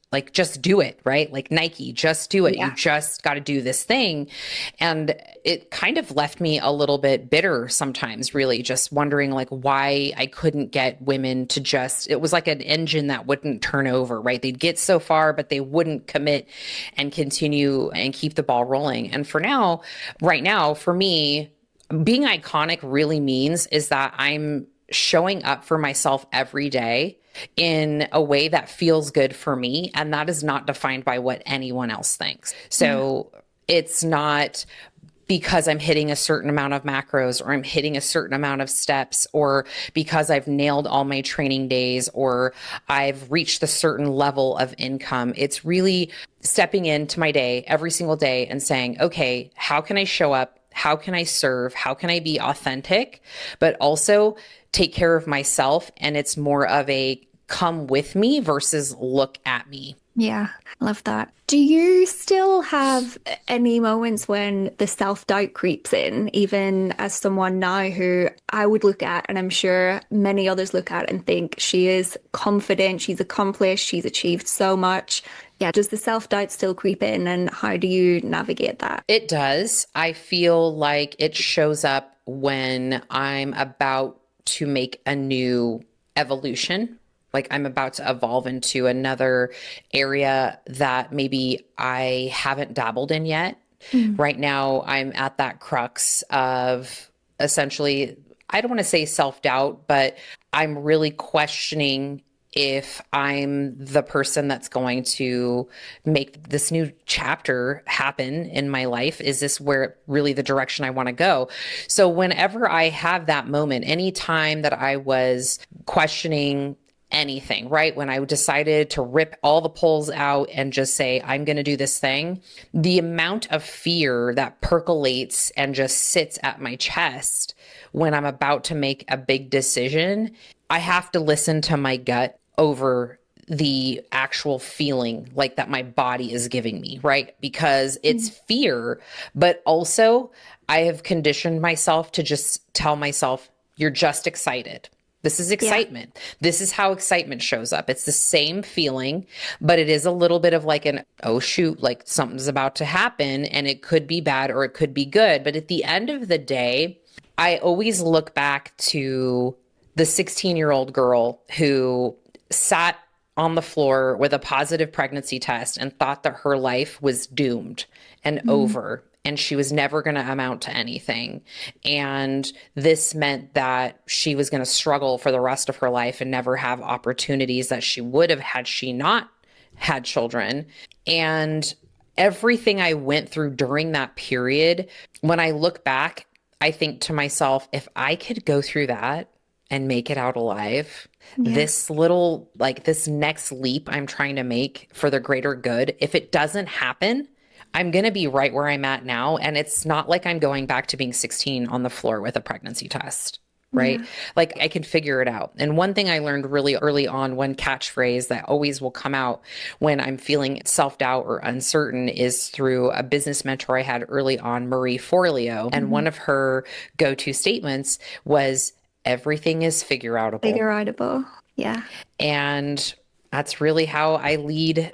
do it, right? Like Nike, just do it. You just got to do this thing. And it kind of left me a little bit bitter sometimes, really just wondering like why I couldn't get women to it was like an engine that wouldn't turn over, right? They'd get so far, but they wouldn't commit and continue and keep the ball rolling. And right now, for me, being iconic really means is that I'm showing up for myself every day in a way that feels good for me. And that is not defined by what anyone else thinks. So it's not because I'm hitting a certain amount of macros, or I'm hitting a certain amount of steps, or because I've nailed all my training days, or I've reached a certain level of income. It's really stepping into my day every single day and saying, okay, how can I show up? How can I serve? How can I be authentic, but also take care of myself? And it's more of a come with me versus look at me. Yeah, love that. Do you still have any moments when the self-doubt creeps in, even as someone now who I would look at, and I'm sure many others look at and think she is confident, she's accomplished, she's achieved so much. Yeah, does the self-doubt still creep in, and how do you navigate that? It does. I feel like it shows up when I'm about to make a new evolution. Like I'm about to evolve into another area that maybe I haven't dabbled in yet. Right now, I'm at that crux of essentially, I don't want to say self-doubt, but I'm really questioning if I'm the person that's going to make this new chapter happen in my life. Is this where really the direction I want to go? So whenever I have that moment, anytime that I was questioning anything, right? When I decided to rip all the poles out and just say, I'm going to do this thing, the amount of fear that percolates and just sits at my chest when I'm about to make a big decision, I have to listen to my gut over the actual feeling like that my body is giving me, right? Because it's fear, but also I have conditioned myself to just tell myself, you're just excited. This is excitement. Yeah. This is how excitement shows up. It's the same feeling, but it is a little bit of like an, oh shoot, like something's about to happen and it could be bad or it could be good. But at the end of the day, I always look back to the 16-year-old girl who sat on the floor with a positive pregnancy test and thought that her life was doomed and over. And she was never going to amount to anything. And this meant that she was going to struggle for the rest of her life and never have opportunities that she would have had she not had children. And everything I went through during that period, when I look back, I think to myself, if I could go through that and make it out alive, this little, like this next leap I'm trying to make for the greater good, if it doesn't happen, I'm going to be right where I'm at now. And it's not like I'm going back to being 16 on the floor with a pregnancy test, right? Yeah. Like I can figure it out. And one thing I learned really early on, one catchphrase that always will come out when I'm feeling self-doubt or uncertain is through a business mentor I had early on, Marie Forleo. And one of her go-to statements was, everything is figure outable. Figure outable. Yeah. And that's really how I lead.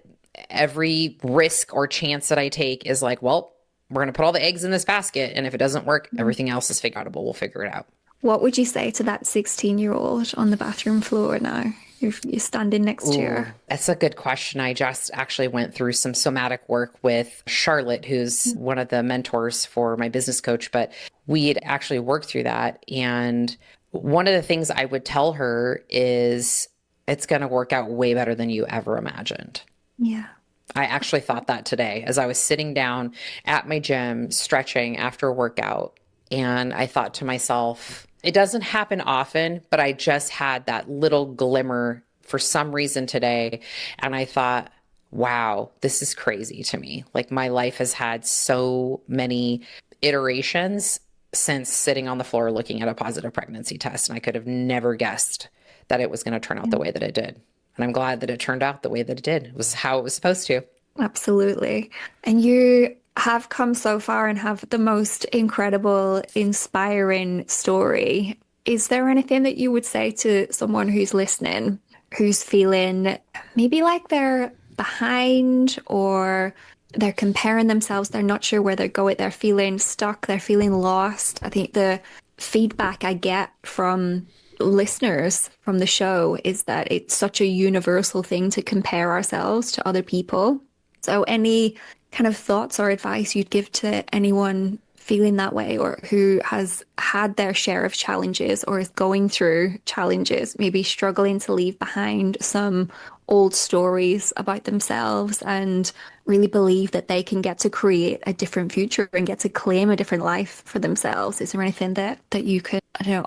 Every risk or chance that I take is like, well, we're going to put all the eggs in this basket. And if it doesn't work, everything else is figure outable. We'll figure it out. What would you say to that 16-year-old on the bathroom floor now? You're standing next to her. That's a good question. I just actually went through some somatic work with Charlotte, who's one of the mentors for my business coach, but we had actually worked through that. And one of the things I would tell her is it's going to work out way better than you ever imagined. Yeah. I actually thought that today as I was sitting down at my gym, stretching after a workout. And I thought to myself, it doesn't happen often, but I just had that little glimmer for some reason today. And I thought, wow, this is crazy to me. Like my life has had so many iterations since sitting on the floor looking at a positive pregnancy test. And I could have never guessed that it was going to turn out the way that it did. And I'm glad that it turned out the way that it did. It was how it was supposed to. Absolutely. And you have come so far and have the most incredible, inspiring story. Is there anything that you would say to someone who's listening, who's feeling maybe like they're behind or they're comparing themselves, they're not sure where they're going, they're feeling stuck, they're feeling lost? I think the feedback I get from listeners from the show is that it's such a universal thing to compare ourselves to other people. So any kind of thoughts or advice you'd give to anyone feeling that way or who has had their share of challenges or is going through challenges, maybe struggling to leave behind some old stories about themselves and really believe that they can get to create a different future and get to claim a different life for themselves? Is there anything that you could,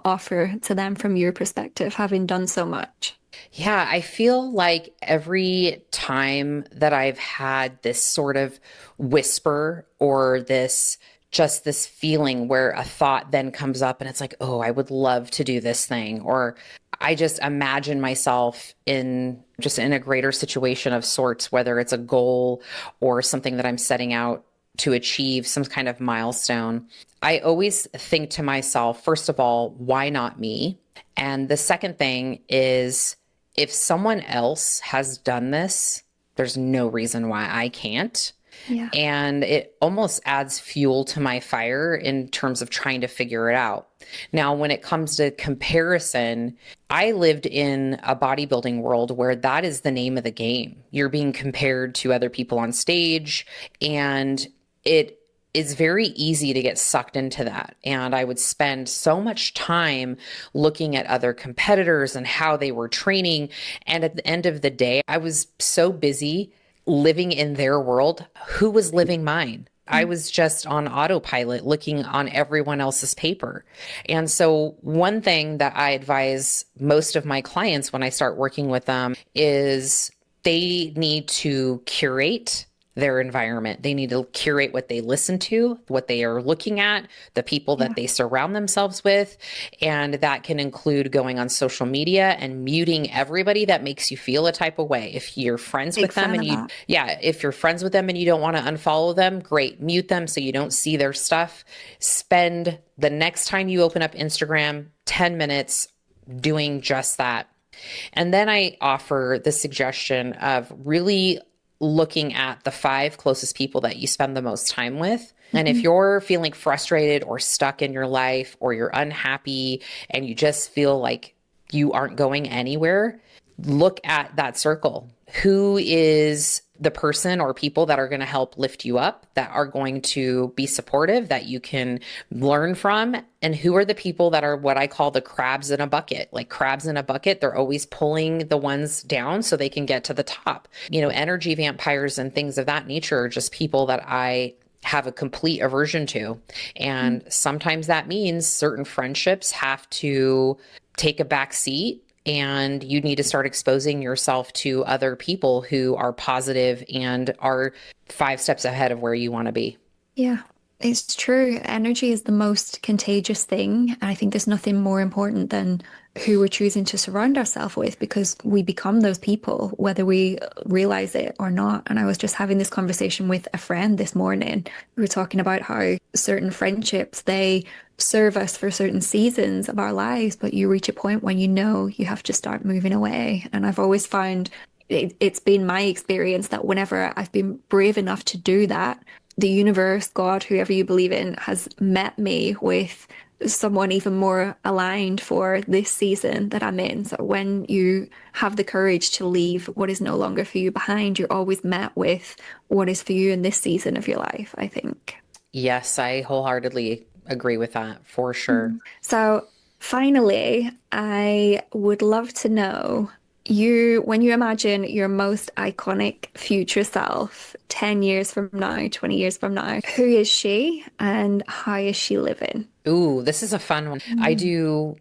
offer to them from your perspective, having done so much? Yeah, I feel like every time that I've had this sort of whisper or this feeling where a thought then comes up and it's like, oh, I would love to do this thing, or I just imagine myself in a greater situation of sorts, whether it's a goal or something that I'm setting out to achieve, some kind of milestone. I always think to myself, first of all, why not me? And the second thing is, if someone else has done this, there's no reason why I can't. Yeah. And it almost adds fuel to my fire in terms of trying to figure it out. Now, when it comes to comparison, I lived in a bodybuilding world where that is the name of the game. You're being compared to other people on stage, and it is very easy to get sucked into that. And I would spend so much time looking at other competitors and how they were training. And at the end of the day, I was so busy living in their world. Who was living mine? I was just on autopilot looking on everyone else's paper. And so one thing that I advise most of my clients when I start working with them is they need to curate their environment. They need to curate what they listen to, what they are looking at, the people that they surround themselves with. And that can include going on social media and muting everybody that makes you feel a type of way. If you're friends with them and if you're friends with them and you don't want to unfollow them, great, mute them so you don't see their stuff. Spend the next time you open up Instagram, 10 minutes doing just that. And then I offer the suggestion of really looking at the 5 closest people that you spend the most time with. And if you're feeling frustrated or stuck in your life, or you're unhappy and you just feel like you aren't going anywhere, look at that circle. Who is the person or people that are going to help lift you up, that are going to be supportive, that you can learn from? And who are the people that are what I call the crabs in a bucket? Like crabs in a bucket, they're always pulling the ones down so they can get to the top. You know, energy vampires and things of that nature are just people that I have a complete aversion to. And sometimes that means certain friendships have to take a back seat, and you need to start exposing yourself to other people who are positive and are 5 steps ahead of where you want to be. Yeah, it's true. Energy is the most contagious thing. And I think there's nothing more important than who we're choosing to surround ourselves with, because we become those people, whether we realize it or not. And I was just having this conversation with a friend this morning. We were talking about how certain friendships, they serve us for certain seasons of our lives, but you reach a point when you know you have to start moving away. And I've always found it's been my experience that whenever I've been brave enough to do that, the universe, God, whoever you believe in, has met me with someone even more aligned for this season that I'm in. So when you have the courage to leave what is no longer for you behind, you're always met with what is for you in this season of your life, I think. Yes, I wholeheartedly agree with that, for sure. So finally, I would love to know, when you imagine your most iconic future self, 10 years from now, 20 years from now, who is she and how is she living? Ooh, this is a fun one. I do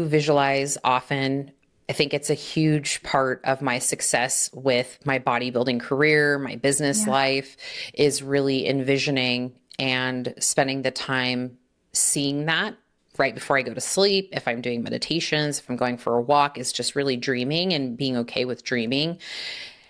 visualize often. I think it's a huge part of my success with my bodybuilding career, my business life, is really envisioning and spending the time seeing that right before I go to sleep. If I'm doing meditations, if I'm going for a walk, is just really dreaming and being okay with dreaming.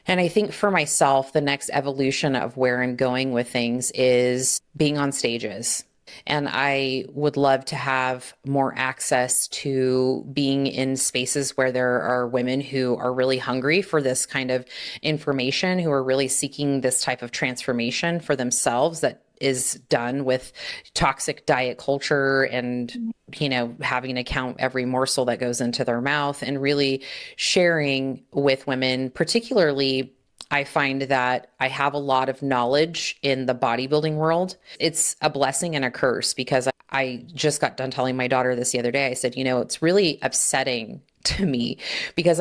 And I think for myself, the next evolution of where I'm going with things is being on stages. And I would love to have more access to being in spaces where there are women who are really hungry for this kind of information, who are really seeking this type of transformation for themselves that is done with toxic diet culture and, you know, having to count every morsel that goes into their mouth, and really sharing with women. Particularly, I find that I have a lot of knowledge in the bodybuilding world. It's a blessing and a curse, because I just got done telling my daughter this the other day. I said, you know, it's really upsetting to me because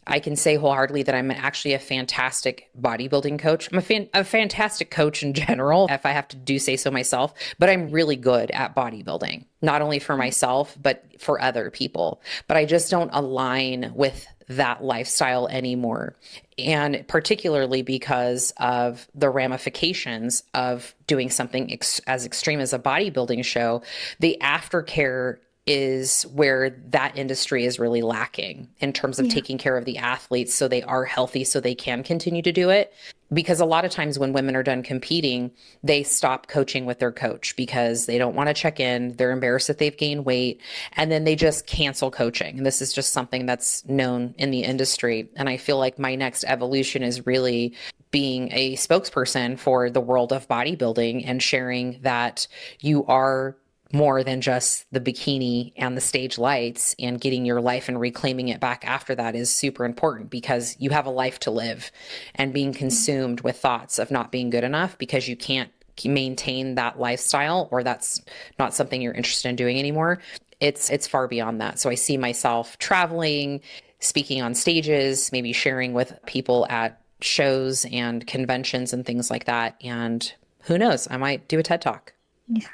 I can say wholeheartedly that I'm actually a fantastic bodybuilding coach. I'm a fantastic coach in general, if I have to do say so myself, but I'm really good at bodybuilding, not only for myself, but for other people. But I just don't align with that lifestyle anymore. And particularly because of the ramifications of doing something as extreme as a bodybuilding show, the aftercare is where that industry is really lacking in terms of taking care of the athletes so they are healthy so they can continue to do it. Because a lot of times when women are done competing, they stop coaching with their coach because they don't want to check in. They're embarrassed that they've gained weight, and then they just cancel coaching. And this is just something that's known in the industry. And I feel like my next evolution is really being a spokesperson for the world of bodybuilding and sharing that you are more than just the bikini and the stage lights, and getting your life and reclaiming it back after that is super important because you have a life to live, and being consumed with thoughts of not being good enough because you can't maintain that lifestyle, or that's not something you're interested in doing anymore. It's far beyond that. So I see myself traveling, speaking on stages, maybe sharing with people at shows and conventions and things like that. And who knows, I might do a TED Talk. Yeah.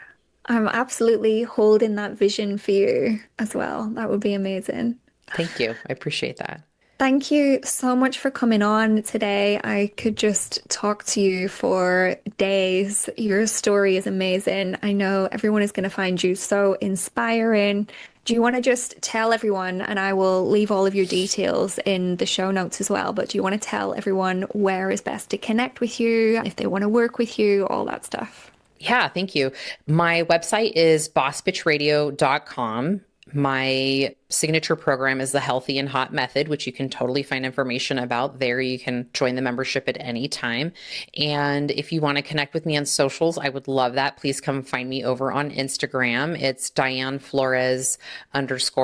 I'm absolutely holding that vision for you as well. That would be amazing. Thank you. I appreciate that. Thank you so much for coming on today. I could just talk to you for days. Your story is amazing. I know everyone is going to find you so inspiring. Do you want to just tell everyone, and I will leave all of your details in the show notes as well, but do you want to tell everyone where is best to connect with you, if they want to work with you, all that stuff? Yeah, thank you. My website is bossbitchradio.com. My signature program is the Healthy and Hot Method, which you can totally find information about there. You can join the membership at any time. And if you want to connect with me on socials, I would love that. Please come find me over on Instagram. It's Diane Flores _IFBB_pro,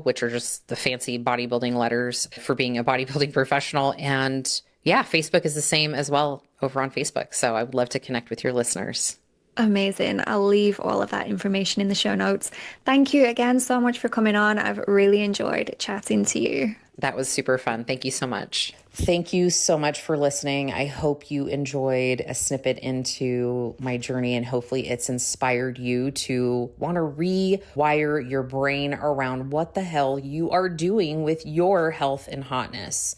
which are just the fancy bodybuilding letters for being a bodybuilding professional. And yeah, Facebook is the same as well over on Facebook. So I would love to connect with your listeners. Amazing. I'll leave all of that information in the show notes. Thank you again so much for coming on. I've really enjoyed chatting to you. That was super fun. Thank you so much. Thank you so much for listening. I hope you enjoyed a snippet into my journey, and hopefully it's inspired you to want to rewire your brain around what the hell you are doing with your health and hotness.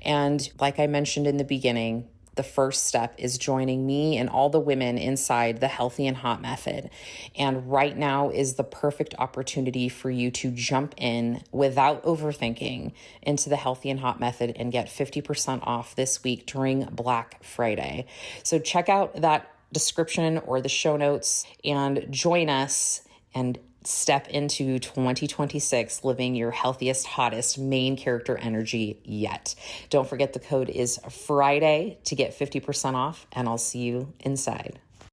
And like I mentioned in the beginning, the first step is joining me and all the women inside the Healthy and Hot Method. And right now is the perfect opportunity for you to jump in without overthinking into the Healthy and Hot Method and get 50% off this week during Black Friday. So check out that description or the show notes and join us and step into 2026 living your healthiest, hottest main character energy yet. Don't forget the code is Friday to get 50% off, and I'll see you inside.